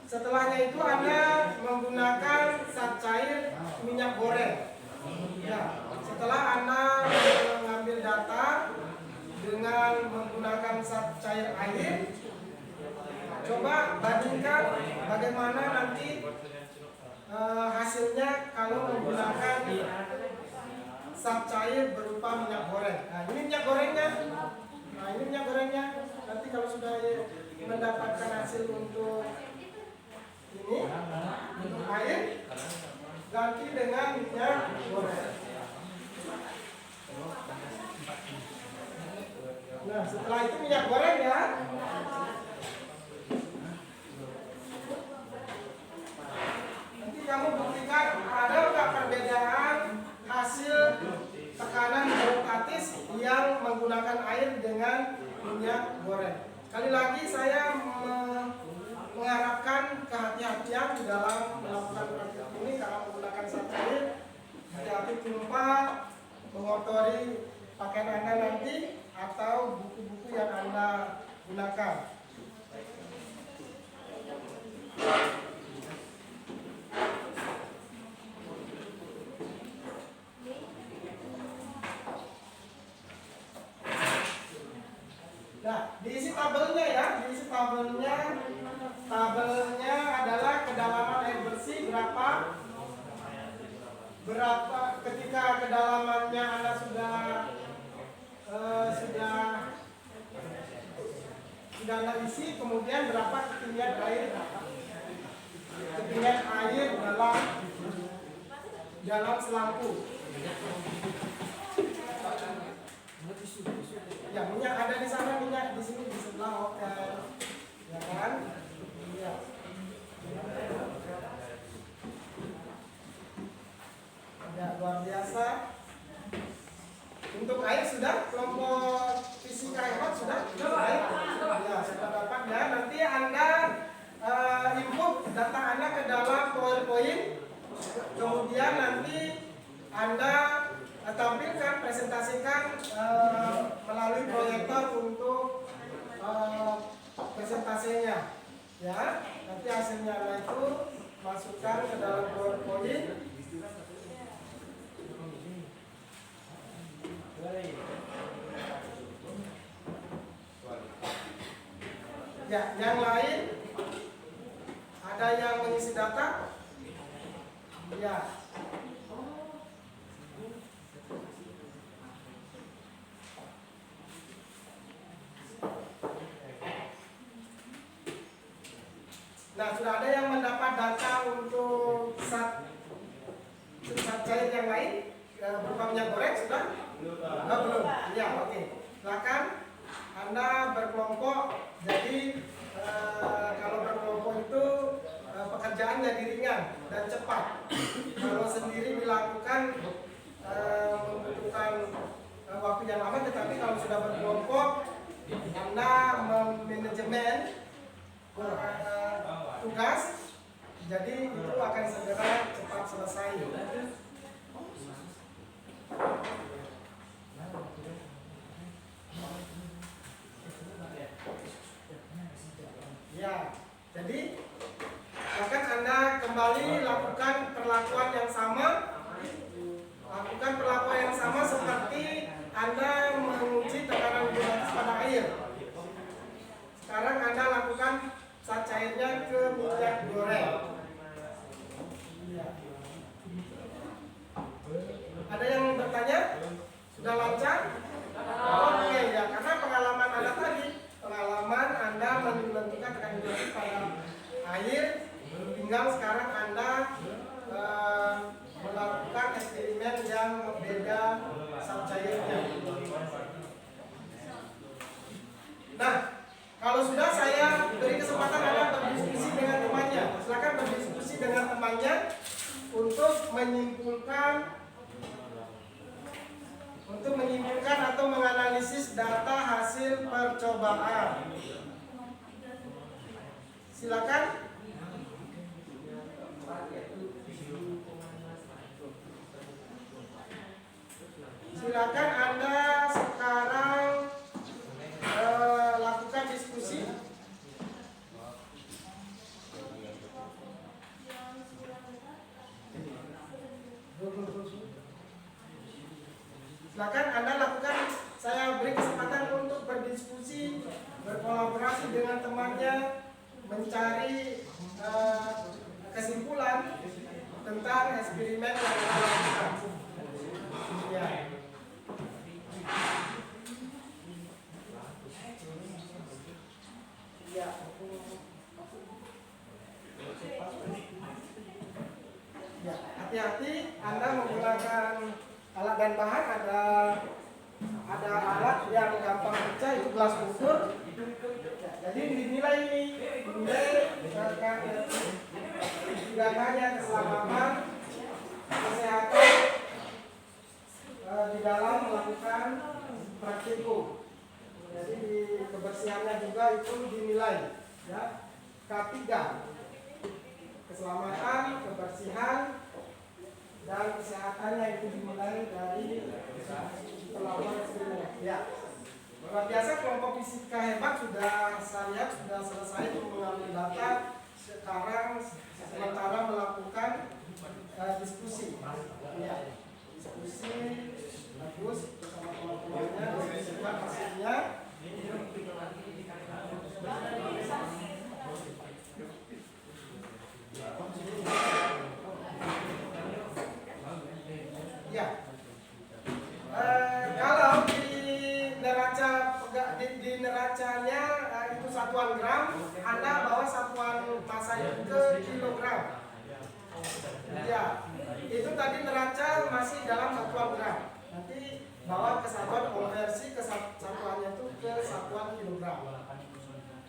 A: setelahnya itu Anda menggunakan zat cair minyak goreng. Ya, setelah Anda mengambil data dengan menggunakan zat cair air, coba bandingkan bagaimana nanti hasilnya kalau menggunakan zat cair berupa minyak goreng. Nah, ini minyak gorengnya. Nanti kalau sudah mendapatkan hasil untuk ini, untuk air, ganti dengan minyak goreng. Nah, setelah itu minyak goreng ya. Nanti kamu buktikan ada nggak perbedaan hasil tekanan hidrostatis yang menggunakan air dengan minyak goreng. Kali lagi saya mengharapkan kehati-hatian di dalam melakukan praktik ini karena menggunakan zat cair. Hati-hati tumpah mengotori pakaian Anda nanti atau buku-buku yang Anda gunakan. Nah, diisi tabelnya ya, tabelnya adalah kedalaman air bersih berapa ketika kedalamannya Anda sudah Anda isi, kemudian berapa ketinggian air dalam selangku. Ya, minyak ada di sana, minyak di sini di sebelah, oke. Ya kan? Iya. Ya, luar biasa. Untuk air sudah, kelompok fisika hemat sudah. Ya, sudah dapat ya. Nanti Anda input data Anda ke dalam PowerPoint. Kemudian nanti Anda tampilkan, presentasikan melalui proyektor untuk presentasinya. Ya, nanti hasilnya Anda itu masukkan ke dalam PowerPoint. Ya, yang lain ada yang mengisi data? Ya. Nah, sudah ada yang mendapat data untuk zat cair yang lain berupa minyak goreng sudah? Belum. Ya, oke. Silakan Anda berkelompok. Jadi kalau berkelompok itu pekerjaan jadi ringan dan cepat. Kalau sendiri dilakukan membutuhkan waktu yang lama, tetapi kalau sudah berkelompok Anda memanajemen tugas, jadi itu akan segera cepat selesai. Ya, jadi akan Anda kembali lakukan perlakuan yang sama. Lakukan perlakuan yang sama seperti Anda menguji tekanan hidrostatis pada air. Sekarang Anda lakukan zat cairnya ke minyak goreng. Ya. Ada yang bertanya? Sudah lancar? Oke, ya, karena pengalaman Anda tadi, pengalaman Anda menentukan tekanan hidrostatis pada data hasil percobaan. Silakan. Silakan Anda sekarang lakukan diskusi. Silakan Anda lakukan, saya beri kesempatan untuk berdiskusi, berkolaborasi dengan temannya, mencari kesimpulan tentang eksperimen yang kita lakukan. Ya. Ya. Ya, hati-hati Anda menggunakan alat dan bahan, ada alat yang gampang pecah, itu gelas ukur. Ya, jadi dinilai tidak hanya keselamatan, kesehatan di dalam melakukan praktikum. Jadi di kebersihannya juga itu dinilai. Ya, K3, keselamatan, kebersihan, dan kesehatannya itu dimulai dari pelabuhan eksperimen. Ya, luar biasa kelompok fisika hebat sudah saya lihat sudah selesai mengambil data. Sekarang sementara melakukan diskusi. Ya, diskusi bagus bersama teman-temannya, diskusikan hasilnya. Ya, kalau di neracanya itu satuan gram, Anda bawa satuan massa itu ke kilogram. Ya, itu tadi neraca masih dalam satuan gram. Nanti bawa ke satuan konversi ke satuannya itu ke satuan kilogram.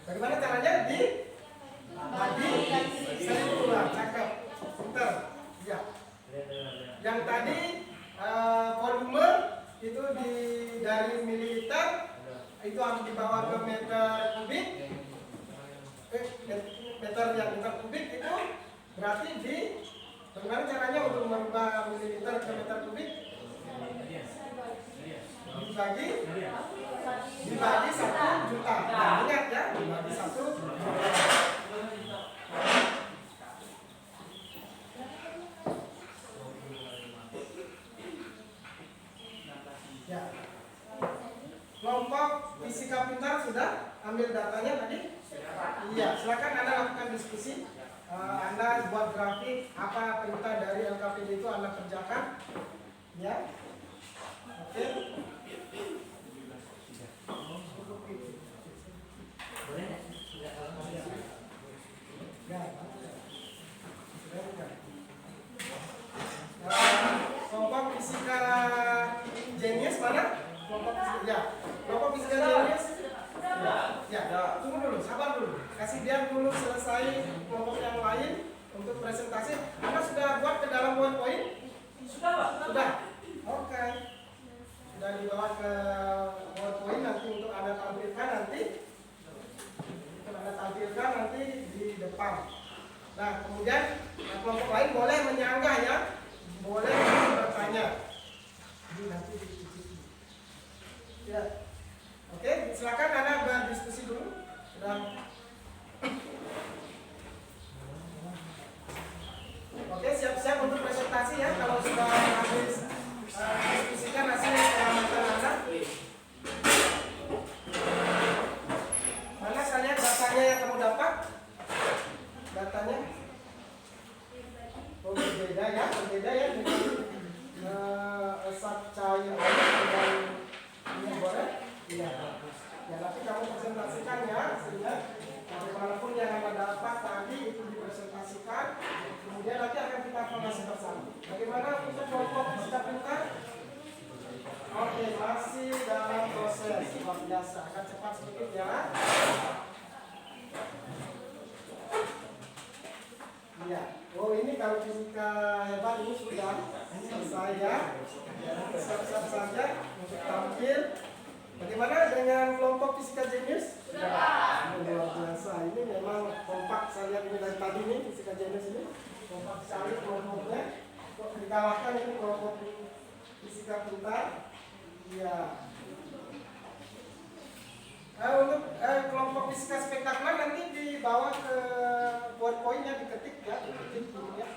A: Bagaimana caranya? Bagi 1000 lah, cakep, pinter. Ya. Yang tadi volume itu dari mililiter itu harus dibawa ke meter kubik. Meter kubik itu berarti bagaimana caranya untuk merubah mililiter ke meter kubik? Dibagi 1 juta. Nah, ingat ya, dibagi 1 juta. Ya. Kelompok fisika pintar sudah ambil datanya tadi? Iya, silakan Anda lakukan diskusi. Anda buat grafik apa perintah dari LKPD itu Anda kerjakan. Ya. Oke. Kelompok fisika jenius mana? Kelompok fisika jenius. Ya, tunggu dulu, sabar dulu. Kasih dia dulu selesai kelompok yang lain untuk presentasi. Anda sudah buat ke dalam PowerPoint? Sudah, Pak. Sudah. Oke. Sudah dibawa ke PowerPoint nanti untuk Anda tampilkan nanti. Di depan. Nah, kemudian kelompok lain boleh menyanggah ya. Boleh bertanya. Ini nanti ya. Oke, silakan Anda berdiskusi dulu. Sudah. Oke, siap-siap untuk presentasi ya. Kalau sudah habis diskusikan hasil pengamatan Anda. Mana saya lihat datanya yang kamu dapat? Datanya? Oh, berbeda ya dengan esat cair dan minyak goreng. Iya. Ya, nanti kamu presentasikan ya, sehingga bagaimanapun yang Anda dapat tadi itu dipresentasikan. Kemudian nanti akan kita evaluasi bersama. Bagaimana untuk kelompok fisika pintar? Oke, masih dalam proses, luar biasa, akan cepat sedikit ya. Iya. Oh, ini kalau fisika hebat ini sudah selesai ya. Siap-siap saja untuk tampil. Bagaimana kelompok fisika jenius?
B: Sudah.
A: Luar biasa. Ini memang kompak, saya lihat ini dari tadi nih fisika jenius ini kompak sekali kelompoknya. Kok dikalahkan ini kelompok fisika pintar? Iya. Untuk kelompok fisika spektakuler nanti dibawa ke PowerPoint-nya, diketik ya, diketik dulu ya.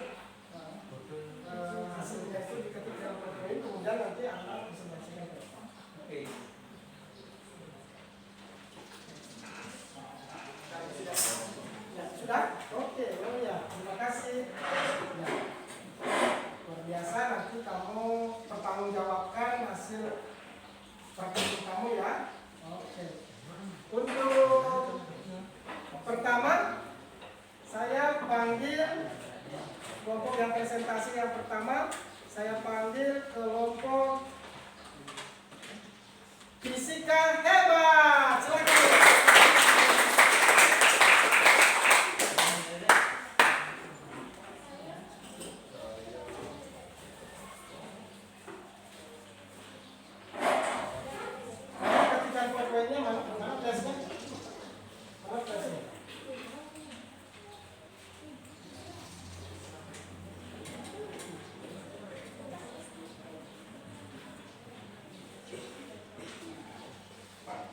A: Hasilnya itu diketik dalam PowerPoint, kemudian nanti anak presentasikan.
C: Oke.
A: Ya, sudah? Oke, oh ya, terima kasih. Ya. Luar biasa, nanti kamu pertanggungjawabkan hasil praktik kamu ya. Oke. Untuk pertama, saya panggil kelompok yang presentasi yang pertama, saya panggil kelompok fisika hebat. Silakan. Ketika PowerPoint-nya mana flashnya? Mana flashnya?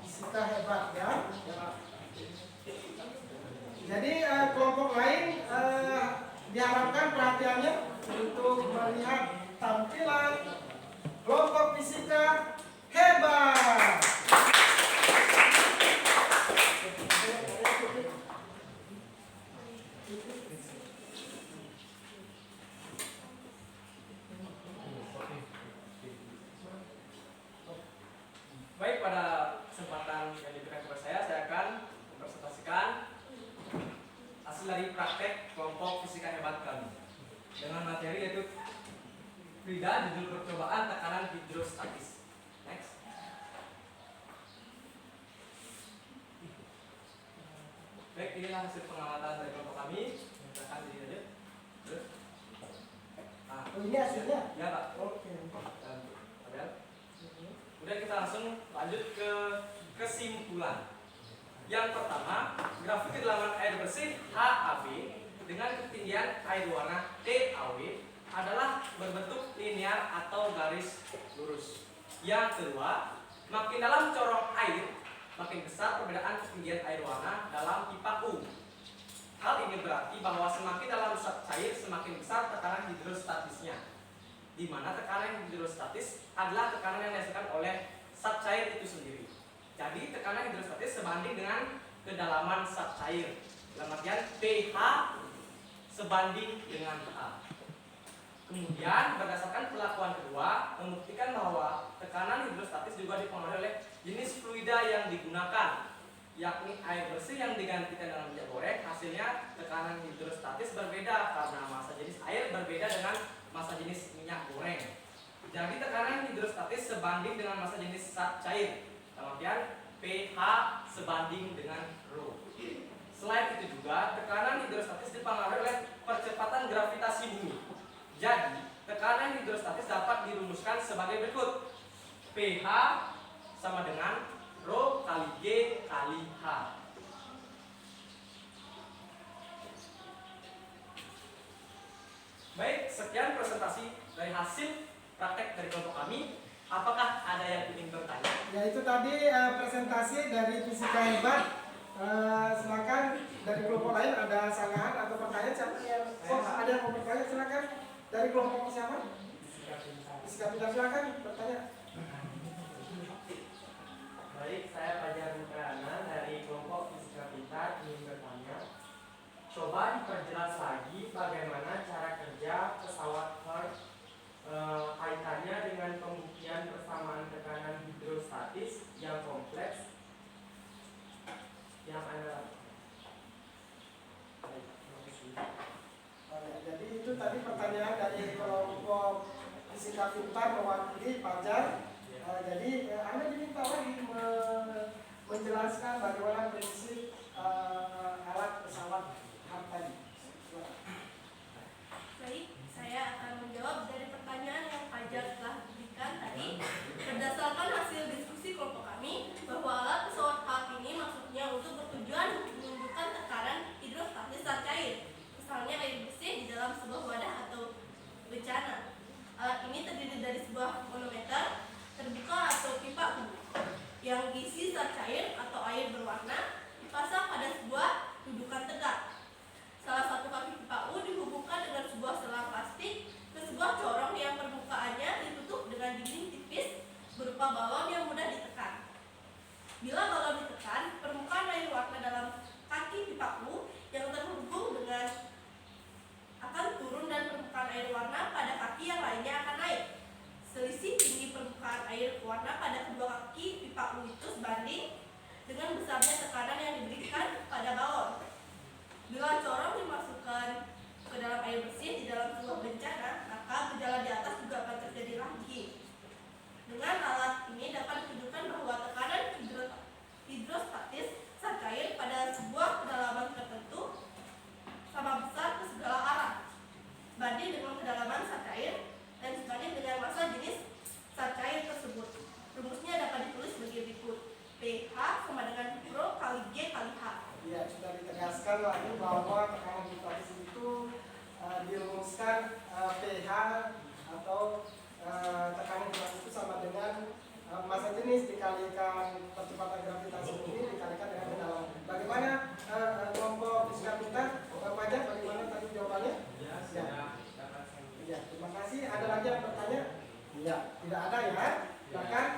A: Fisika hebat ya. Jadi kelompok lain diharapkan perhatiannya untuk melihat tampilan kelompok fisika hebat.
C: Baik, pada kesempatan yang diberikan kepada saya akan mempresentasikan hasil dari praktek kelompok fisika hebat kami dengan materi yaitu Frida judul percobaan tekanan hidrostatis. Next. Baik, inilah hasil pengamatan dari kelompok kami. Silakan diri aja. Terus. Nah,
A: Oh, ini hasilnya.
C: ya Pak.
A: Oke.
C: Dan Abel. Kemudian kita langsung lanjut ke kesimpulan. Yang pertama, grafik kedalaman air bersih HAB dengan ketinggian air warna TAW adalah berbentuk linear atau garis lurus. Yang kedua, makin dalam corong air, makin besar perbedaan ketinggian air warna dalam pipa U. Hal ini berarti bahwa semakin dalam zat cair, semakin besar tekanan hidrostatisnya, di mana tekanan hidrostatis adalah tekanan yang dihasilkan oleh zat cair itu sendiri. Jadi tekanan hidrostatis sebanding dengan kedalaman zat cair. Dalam artian pH sebanding dengan H. Kemudian berdasarkan pelakuan kedua membuktikan bahwa tekanan hidrostatis juga dipengaruhi oleh jenis fluida yang digunakan, yakni air bersih yang digantikan dengan minyak goreng. Hasilnya tekanan hidrostatis berbeda karena massa jenis air berbeda dengan massa jenis minyak goreng. Jadi tekanan hidrostatis sebanding dengan massa jenis zat cair. Dalam artian pH sebanding dengan ρ. Selain itu juga tekanan hidrostatis dipengaruhi oleh percepatan gravitasi bumi. Jadi tekanan hidrostatis dapat dirumuskan sebagai berikut: pH sama dengan ρ kali G kali H. Baik, sekian presentasi dari hasil praktek dari kelompok kami. Apakah ada yang ingin bertanya?
A: Ya, itu tadi presentasi dari fisika hebat. Silakan dari kelompok lain ada sanggahan atau pertanyaan. Siapa yang ada yang mau bertanya? Silakan dari kelompok siapa? Fisika pintar, silakan bertanya.
D: Baik, saya Fajar Mukrana dari kelompok fisika pintar ingin bertanya. Coba diperjelas lagi bagaimana cara kerja pesawat Hertz, kaitannya dengan pembuktian persamaan tekanan hidrostatis yang kompleks yang Anda lakukan. Baik, terima kasih.
A: Jadi itu tadi pertanyaan dari kelompok fisika pintar mewakili Fajar. Jadi Anda diminta lagi menjelaskan bagaimana prinsip alat pesawat Hertz tadi.
B: Baik, saya akan menjawab dari pertanyaan yang Fajar telah berikan tadi. Berdasarkan hasil diskusi kelompok kami, bahwa alat pesawat Hertz yang diisi zat cair atau air berwarna dipasang pada sebuah dudukan tegak. Salah satu kaki pipa U dihubungkan dengan sebuah selang plastik ke sebuah corong yang permukaannya ditutup dengan dinding tipis berupa balon yang mudah ditekan. Bila balon ditekan, permukaan air warna dalam kaki pipa U yang terhubung dengan akan turun dan permukaan air warna pada kaki yang lainnya akan naik. Selisih tinggi permukaan air warna pada kedua kaki pipa U itu sebanding dengan besarnya tekanan yang diberikan pada balon. Bila corong dimasukkan ke dalam air bersih di dalam sebuah bencana, maka gejala di atas juga akan terjadi lagi. Dengan alat ini dapat ditunjukkan bahwa tekanan hidrostatis zat cair pada sebuah kedalaman tertentu sama besar ke segala arah, sebanding dengan kedalaman zat cair dan sebanding dengan massa jenis zat cair tersebut. Rumusnya dapat ditulis sebagai berikut: pH sama dengan Rho kali G kali H.
A: Ya, sudah ditegaskan lagi bahwa tekanan hidrostatis itu dirumuskan pH atau tekanan hidrostatis itu sama dengan massa jenis dikalikan percepatan gravitasi ini dikalikan dengan kedalaman. Bagaimana kelompok fisika kita? Pak Fajar, bagaimana tadi jawabannya? Ya, terima kasih. Ada lagi yang bertanya? Ya, tidak ada ya. Silakan.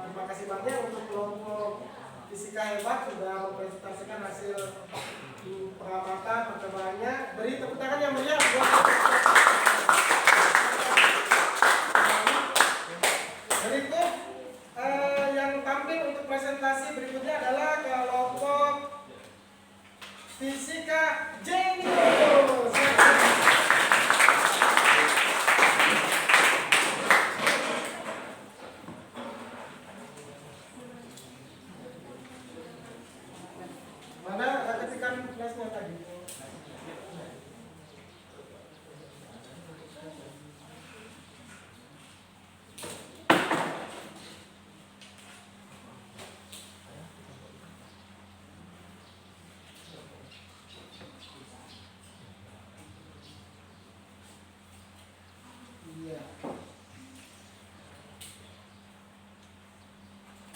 A: Terima kasih banyak untuk kelompok fisika hebat sudah mempresentasikan hasil pengamatan percobaannya. Beri tepuk tangan yang meriah buat berikut. Yang tampil untuk presentasi berikutnya adalah kelompok fisika jenius. Mana ketikan flashnya tadi? Iya.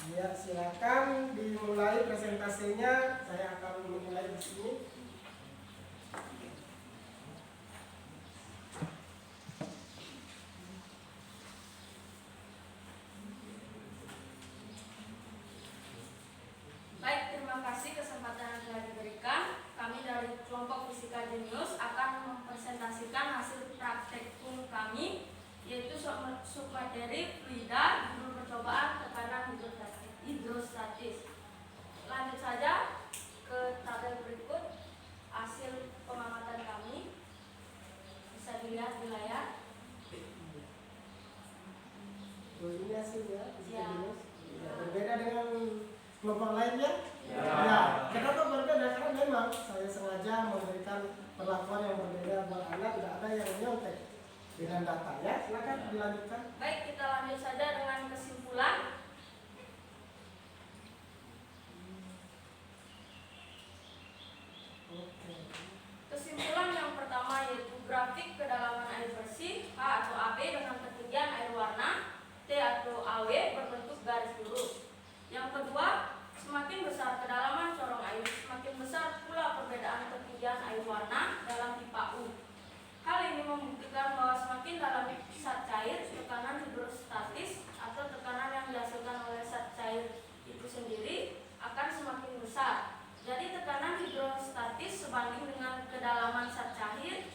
A: Ya, silakan dimulai presentasinya. Saya akan memulai di sini.
B: Baik, terima kasih kesempatan yang telah diberikan. Kami dari kelompok fisika jenius akan mempresentasikan hasil praktekum kami, yaitu submateri fluida judul percobaan tekanan hidrostatis. Lanjut saja ke tabel berikut hasil pengamatan kami. Bisa dilihat di layar.
A: Ini hasilnya fisika
B: Ya.
A: jenius. Ya, berbeda dengan kelompok lainnya.
E: Ya.
A: Ya, kenapa berbeda? Karena memang saya sengaja memberikan perlakuan yang berbeda buat Anda, tidak ada yang nyontek dengan data ya. Silakan dilanjutkan.
B: Baik, kita lanjut saja dengan kesimpulan.
A: Oke.
B: Kesimpulan yang pertama yaitu grafik kedalaman air bersih H atau AB dengan ketinggian air warna T atau AW berbentuk garis lurus. Yang kedua, semakin besar kedalaman corong air, semakin besar pula perbedaan ketinggian air warna dalam pipa U. Hal ini membuktikan bahwa semakin dalam zat cair, tekanan hidrostatis atau tekanan yang dihasilkan oleh zat cair itu sendiri akan semakin besar. Jadi tekanan hidrostatis sebanding dengan kedalaman zat cair,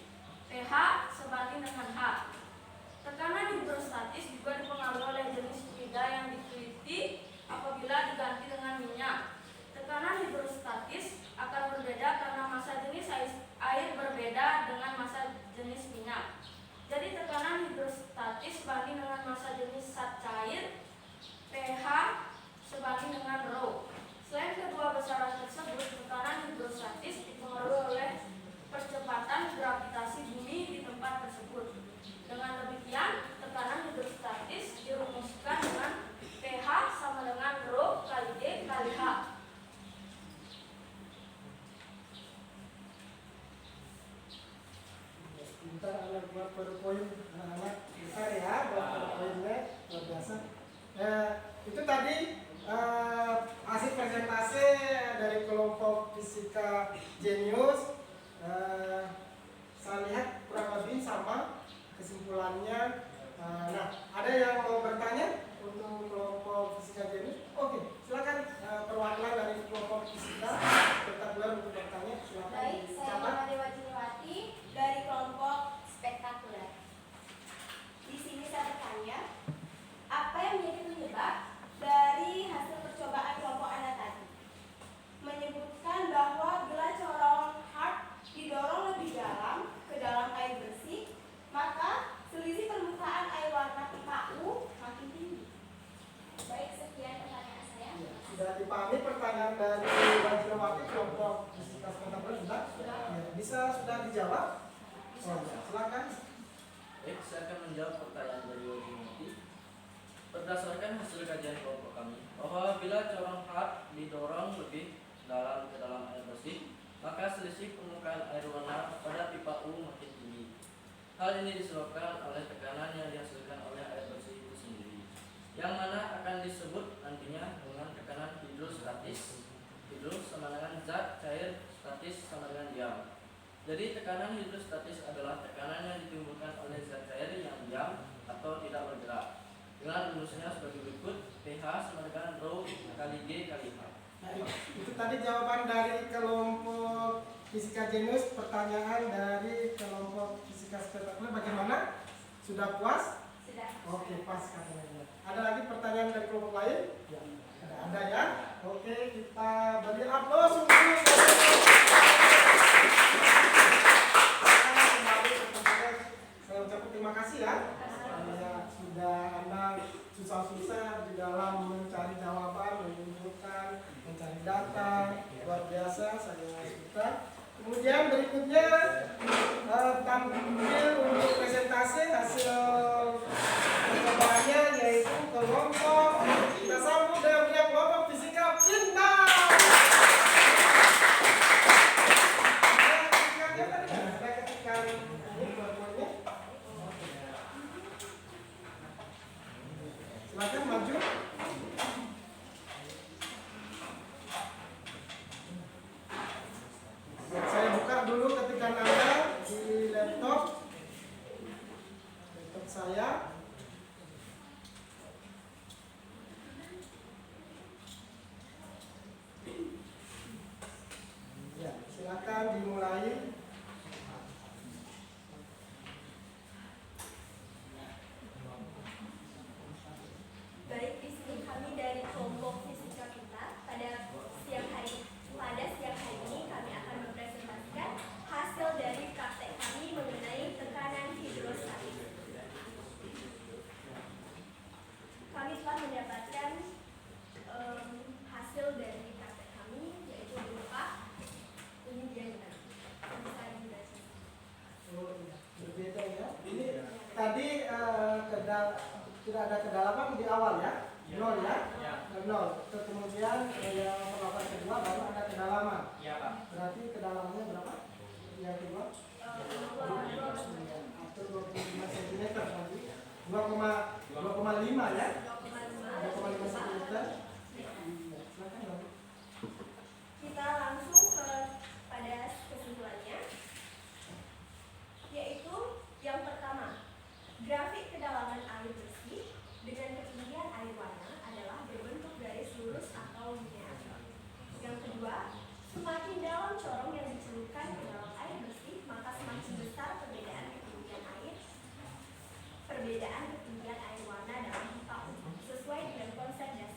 B: pH sebanding dengan H. Tekanan hidrostatis juga dipengaruhi oleh jenis fluida yang diteliti apabila diganti dengan minyak. Tekanan hidrostatis akan berbeda karena massa jenis air berbeda dengan massa jenis minyak. Jadi tekanan hidrostatis sebanding dengan massa jenis zat cair, pH sebanding dengan Rho. Selain kedua besaran tersebut, tekanan hidrostatis dipengaruhi oleh percepatan gravitasi bumi di tempat tersebut. Dengan demikian, tekanan hidrostatis dirumuskan dengan pH sama dengan Rho kali G kali H.
A: Sebentar anak buat PowerPoint, anak-anak besar ya buat PowerPointnya luar biasa. Itu tadi hasil presentasi dari kelompok fisika jenius. Saya lihat kurang lebih sama kesimpulannya. Nah, ada yang mau bertanya untuk kelompok fisika jenius? Oke, silakan perwakilan dari kelompok fisika spektakuler untuk bertanya. Silakan.
B: Baik, saya Mama Dewa Jiniwati dari kelompok spektakuler. Di sini saya bertanya, apa yang menjadi penyebab dari hasil percobaan kelompok Anda tadi? Menyebutkan bahwa bila corong hard didorong lebih dalam ke dalam air bersih, maka selisih permukaan air warna pipa U makin tinggi. Baik, sekian pertanyaan saya.
A: Ya, sudah dipahami pertanyaan dari Wajilawati kelompok fisika spektakuler sudah? Ya, sudah dijawab? Oh, ya, silakan.
F: Baik, saya akan menjawab pertanyaan dari Wajimati. Berdasarkan hasil kajian kelompok kami, bahwa bila corong hard didorong lebih dalam ke dalam air bersih, maka selisih permukaan air warna pada pipa U makin tinggi. Hal ini disebabkan oleh tekanan yang dihasilkan oleh air bersih itu sendiri, yang mana akan disebut nantinya dengan tekanan hidrostatis. Hidro sama dengan zat, cair, statis sama dengan diam. Jadi tekanan hidrostatis adalah tekanan yang ditimbulkan oleh zat cair yang diam atau tidak bergerak. Dengan rumusnya sebagai berikut, pH sama dengan rho kali G kali H.
A: Nah, itu tadi jawaban dari kelompok fisika jenius. Pertanyaan dari kelompok fisika spektakuler bagaimana? Sudah puas?
B: Sudah.
A: Oke, pas katanya. Ada lagi pertanyaan dari kelompok lain? Ya. Ada ya? Oke, kita beri aplaus untuk saya ucapkan terima kasih ya. Sudah Anda susah-susah di dalam mencari jawaban, mengumpulkan, mencari data, luar biasa, saya suka. Kemudian berikutnya tampil untuk presentasi hasil percobaannya, yaitu kelompok, kita sambut dengan punya kelompok fisika pintar. Silakan maju. Saya buka dulu ketika Anda di laptop saya. Ya, silakan dimulai.
B: Baik, di sini kami dari kelompok fisika kita pada siang hari ini kami akan mempresentasikan hasil dari praktek kami mengenai tekanan hidrostatis. Kami telah mendapatkan hasil dari praktek kami, yaitu berupa ini dia nih. Bisa dibaca.
A: Oh, iya. Berbeda ya. Ini tadi tidak ada kedalaman di awal ya, nol ya, nol. Kemudian yang perlakuan kedua baru ada kedalaman.
C: Iya Pak.
A: Berarti kedalamannya berapa? Yang kedua? 25 cm tadi. 2,5 ya? 2,5 cm. Silakan Bang.
B: Kita langsung pada kesimpulannya, yaitu yang pertama, grafik kedalaman air bersih dengan ketinggian air warna adalah berbentuk garis lurus atau linear. Yang kedua, semakin dalam corong yang dicelupkan ke dalam air bersih, maka semakin besar perbedaan ketinggian air warna dalam pipa sesuai dengan konsep dasar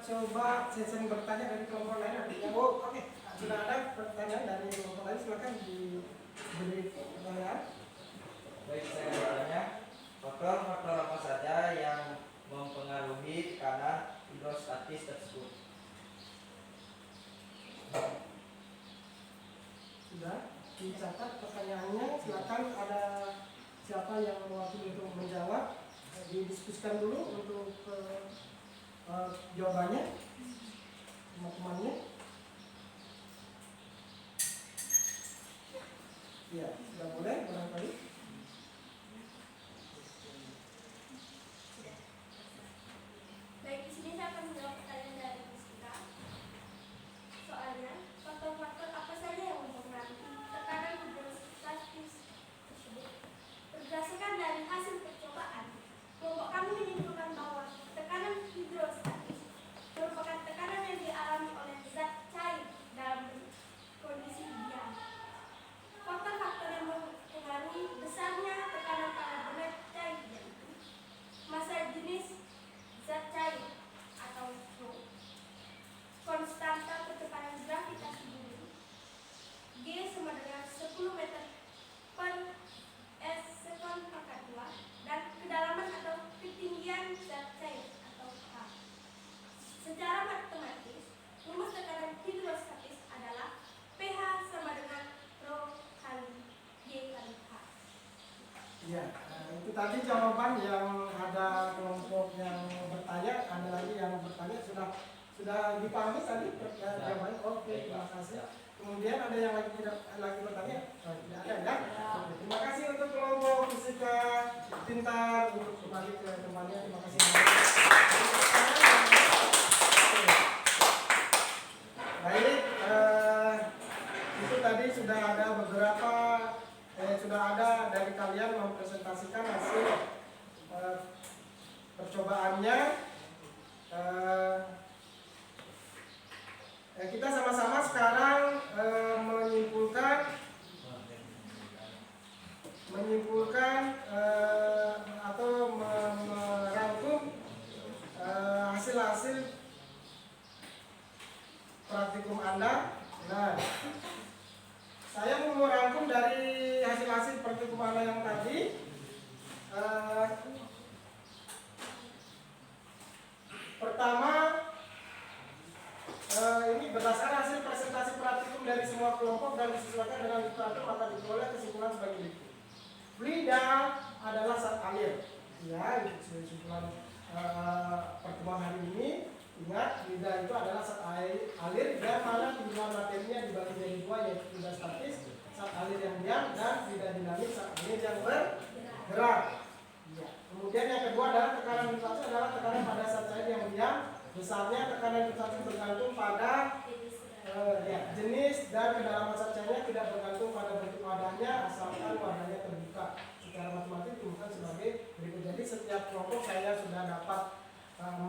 A: coba sesi bertanya dari kelompok lain. Oh, oke. Sudah ada pertanyaan dari kelompok lain, silakan diberi pertanyaan.
G: Baik, saya bertanya, faktor-faktor apa saja yang mempengaruhi tekanan hidrostatis tersebut?
A: Sudah dicatat pertanyaannya, silakan ada siapa yang mewakili untuk menjawab. Didiskusikan dulu untuk jawabannya, teman-temannya. Ya, sudah boleh barangkali.
B: Baik, di sini saya akan menjawab pertanyaan dari Rizka. Soalnya, faktor-faktor apa saja yang mempengaruhi tekanan hidrostatis tersebut? Berdasarkan dari hasil percobaan, kelompok kami menyimpulkan bahwa tekanan hidrostatis merupakan tekanan yang dialami oleh zat cair dalam kondisi diam. Faktor-faktor yang mempengaruhi besarnya tekanan pada benda cair yaitu massa jenis zat cair atau flow, konstanta kecepatan gravitasi bumi, G sama dengan 10 meter per sekon pangkat 2, dan kedalaman atau ketinggian zat cair atau H. Secara matematis, rumus tekanan hidrostatis adalah pH sama dengan rho kali G kali H.
A: Ya, itu tadi jawaban yang ada kelompok yang bertanya, ada lagi yang bertanya, sudah dipahami tadi jawabannya. Oke, terima kasih. Kemudian ada yang lagi bertanya? Tidak ada ya? Oke, terima kasih untuk kelompok fisika pintar untuk kembali ke tempatnya. Terima kasih. Baik, itu tadi sudah ada beberapa sudah ada dari kalian mempresentasikan hasil percobaannya. Kita sama-sama sekarang menyimpulkan atau merangkum hasil-hasil praktikum Anda. Nah, saya mau merangkum dari hasil-hasil praktikum Anda yang tadi. Pertama, ini berdasarkan hasil presentasi praktikum dari semua kelompok dan disesuaikan dengan literatur, maka diperoleh kesimpulan sebagai berikut. Fluida adalah zat alir. Ya, itu kesimpulan pertemuan hari ini. Ingat, fluida itu adalah zat alir dan mana timbulan materinya dibagi jadi dua, yaitu fluida statis, zat alir yang diam, dan fluida dinamis, zat alir yang bergerak. Ya. Kemudian yang kedua adalah tekanan hidrostatis adalah tekanan pada zat cair yang diam. Besarnya tekanan hidrostatis bergantung pada jenis dan kedalaman zat cairnya, tidak bergantung pada bentuk wadahnya asalkan wadahnya terbuka. Secara matematik ditemukan sebagai berikut. Jadi setiap kelompok saya sudah dapat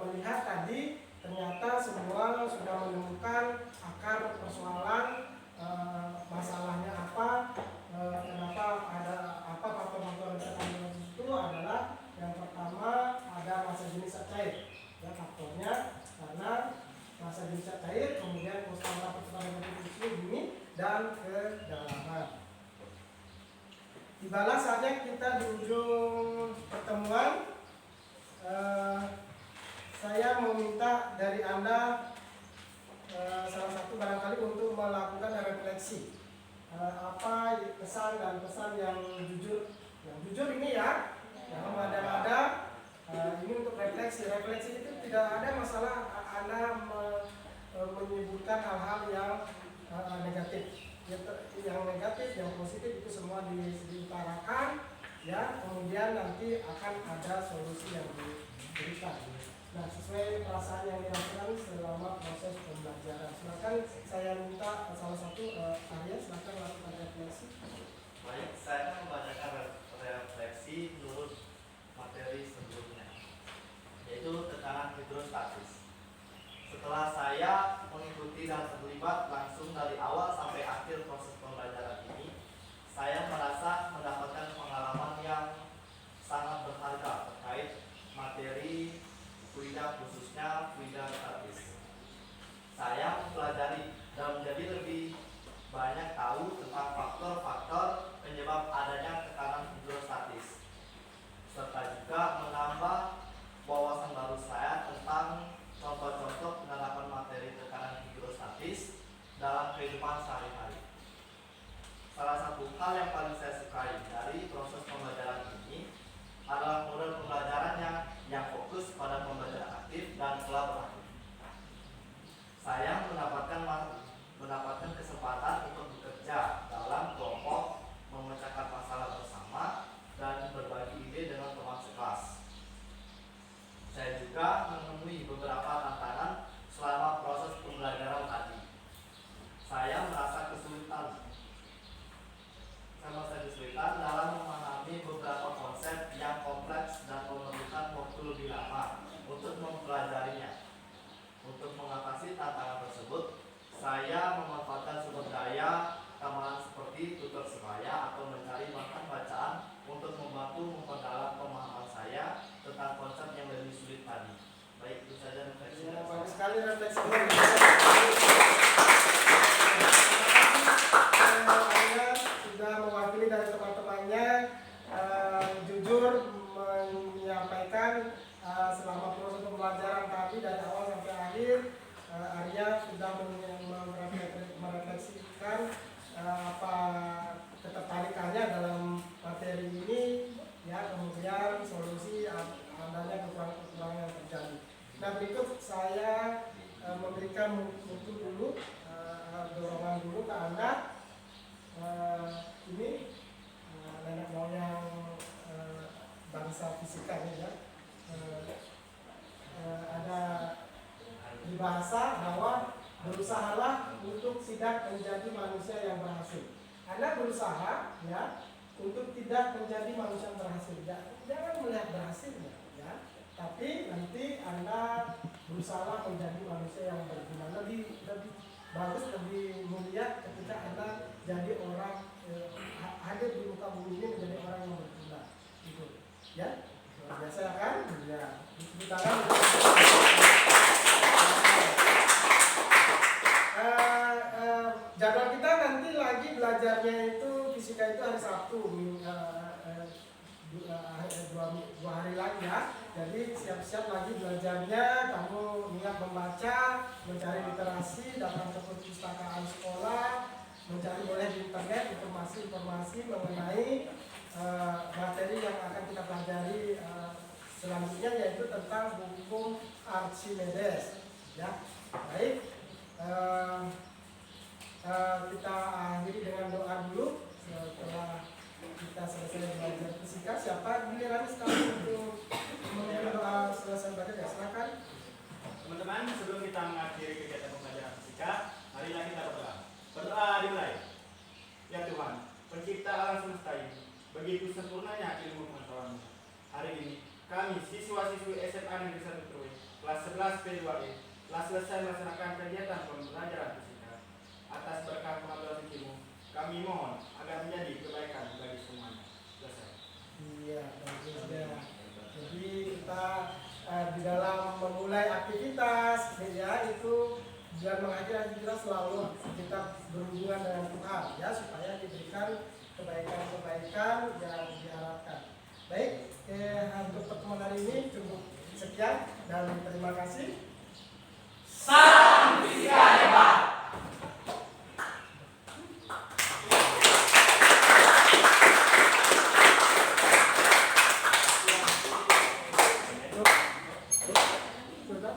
A: melihat tadi, ternyata semua sudah menemukan akar persoalan, masalahnya apa, kenapa ada apa faktor-faktor tekanan itu adalah yang pertama ada massa jenis zat cair. Ya, faktornya karena massa jenis zat cair, kemudian konstanta kecepatan gravitasi bumi, dan kedalaman. Tibalah saatnya kita di ujung pertemuan. Saya meminta dari Anda salah satu barangkali untuk melakukan refleksi. Apa pesan dan pesan yang jujur ini ya, yang ada ini untuk refleksi. Refleksi itu tidak ada masalah Anda menyebutkan hal-hal yang negatif. Yang negatif, yang positif itu semua diutarakan, ya. Kemudian nanti akan ada solusi yang diberikan. Nah, sesuai perasaan yang dirasakan selama proses pembelajaran. Silakan saya minta salah satu Arya, silakan lakukan refleksi.
E: Baik, saya akan membacakan refleksi menurut materi sebelumnya, yaitu tekanan hidrostatis. Setelah saya mengikuti dan terlibat langsung dari awal sampai akhir proses pembelajaran ini, saya merasa mendapatkan pengalaman yang sangat berharga terkait materi fluida, khususnya fluida statis. hal yang paling saya sukai dari proses pembelajaran ini adalah model pembelajarannya yang fokus pada pembelajaran aktif dan kolaboratif. Saya mendapatkan kesempatan untuk bekerja dalam kelompok, memecahkan masalah bersama, dan berbagi ide dengan teman sekelas. Saya juga menemui beberapa tantangan selama proses pembelajaran tadi. Saya merasa kesulitan dalam memahami beberapa konsep yang kompleks dan memerlukan waktu lebih lama untuk mempelajarinya. Untuk mengatasi tantangan tersebut, saya memanfaatkan sumber daya tambahan seperti tutor sebaya atau mencari bahan bacaan untuk membantu memperdalam pemahaman saya tentang konsep yang lebih sulit tadi. Baik, itu saja refleksi.
A: Ya, bagus sekali refleksi. Anda sudah mewakili dari teman-temannya, jujur menyampaikan selama proses pembelajaran tadi dari awal sampai akhir. Arya sudah merefleksikan apa ketertarikannya dalam materi ini, ya, kemudian solusi adanya kekurangan yang terjadi. Nah, berikut saya memberikan mungkin dulu dorongan dulu ke Anda. Ini nenek moyang bangsa fisika ini, ya. Ada di bahasa bahwa berusahalah untuk tidak menjadi manusia yang berhasil. Anda berusaha, ya, untuk tidak menjadi manusia yang berhasil. Jangan melihat berhasilnya, ya. Tapi nanti Anda berusaha menjadi manusia yang berguna. Lebih bagus, lebih mulia ketika Anda jadi orang hadir di muka bumi ini menjadi orang yang berguna. Gitu, ya. Luar biasa kan? Ya. Di tangan. Jadwal kita nanti lagi belajarnya itu fisika itu hari Sabtu, dua hari lagi, ya. Jadi siap-siap lagi belajarnya. Kamu ingat membaca, mencari literasi, datang ke perpustakaan sekolah, mencari boleh di internet informasi-informasi mengenai materi yang akan kita pelajari selanjutnya, yaitu tentang hukum Archimedes, ya. Baik, kita akhiri dengan doa dulu setelah kita selesai belajar fisika. Siapa giliran sekarang untuk mengirim doa selesai belajar, ya, silakan.
H: Teman-teman, sebelum kita mengakhiri kegiatan pembelajaran fisika, marilah kita berdoa. Berdoa dimulai. Ya Tuhan, pencipta alam semesta ini, begitu sempurnanya ilmu pengetahuan. Hari ini kami siswa-siswi SMA Negeri 1 Krui kelas 11 P2E telah selesai melaksanakan kegiatan pembelajaran fisika. Atas berkah pengetahuan fikimu, kami mohon agar menjadi kebaikan bagi semuanya. Selesai.
A: Iya, bagus ya. Jadi kita di dalam memulai aktivitas, ya, itu dan mengakhiri aktivitas selalu kita berhubungan dengan Tuhan, ya, supaya diberikan kebaikan-kebaikan yang diharapkan. Baik, untuk pertemuan hari ini cukup sekian dan terima kasih.
C: Salam fisika hebat.
A: Sudah.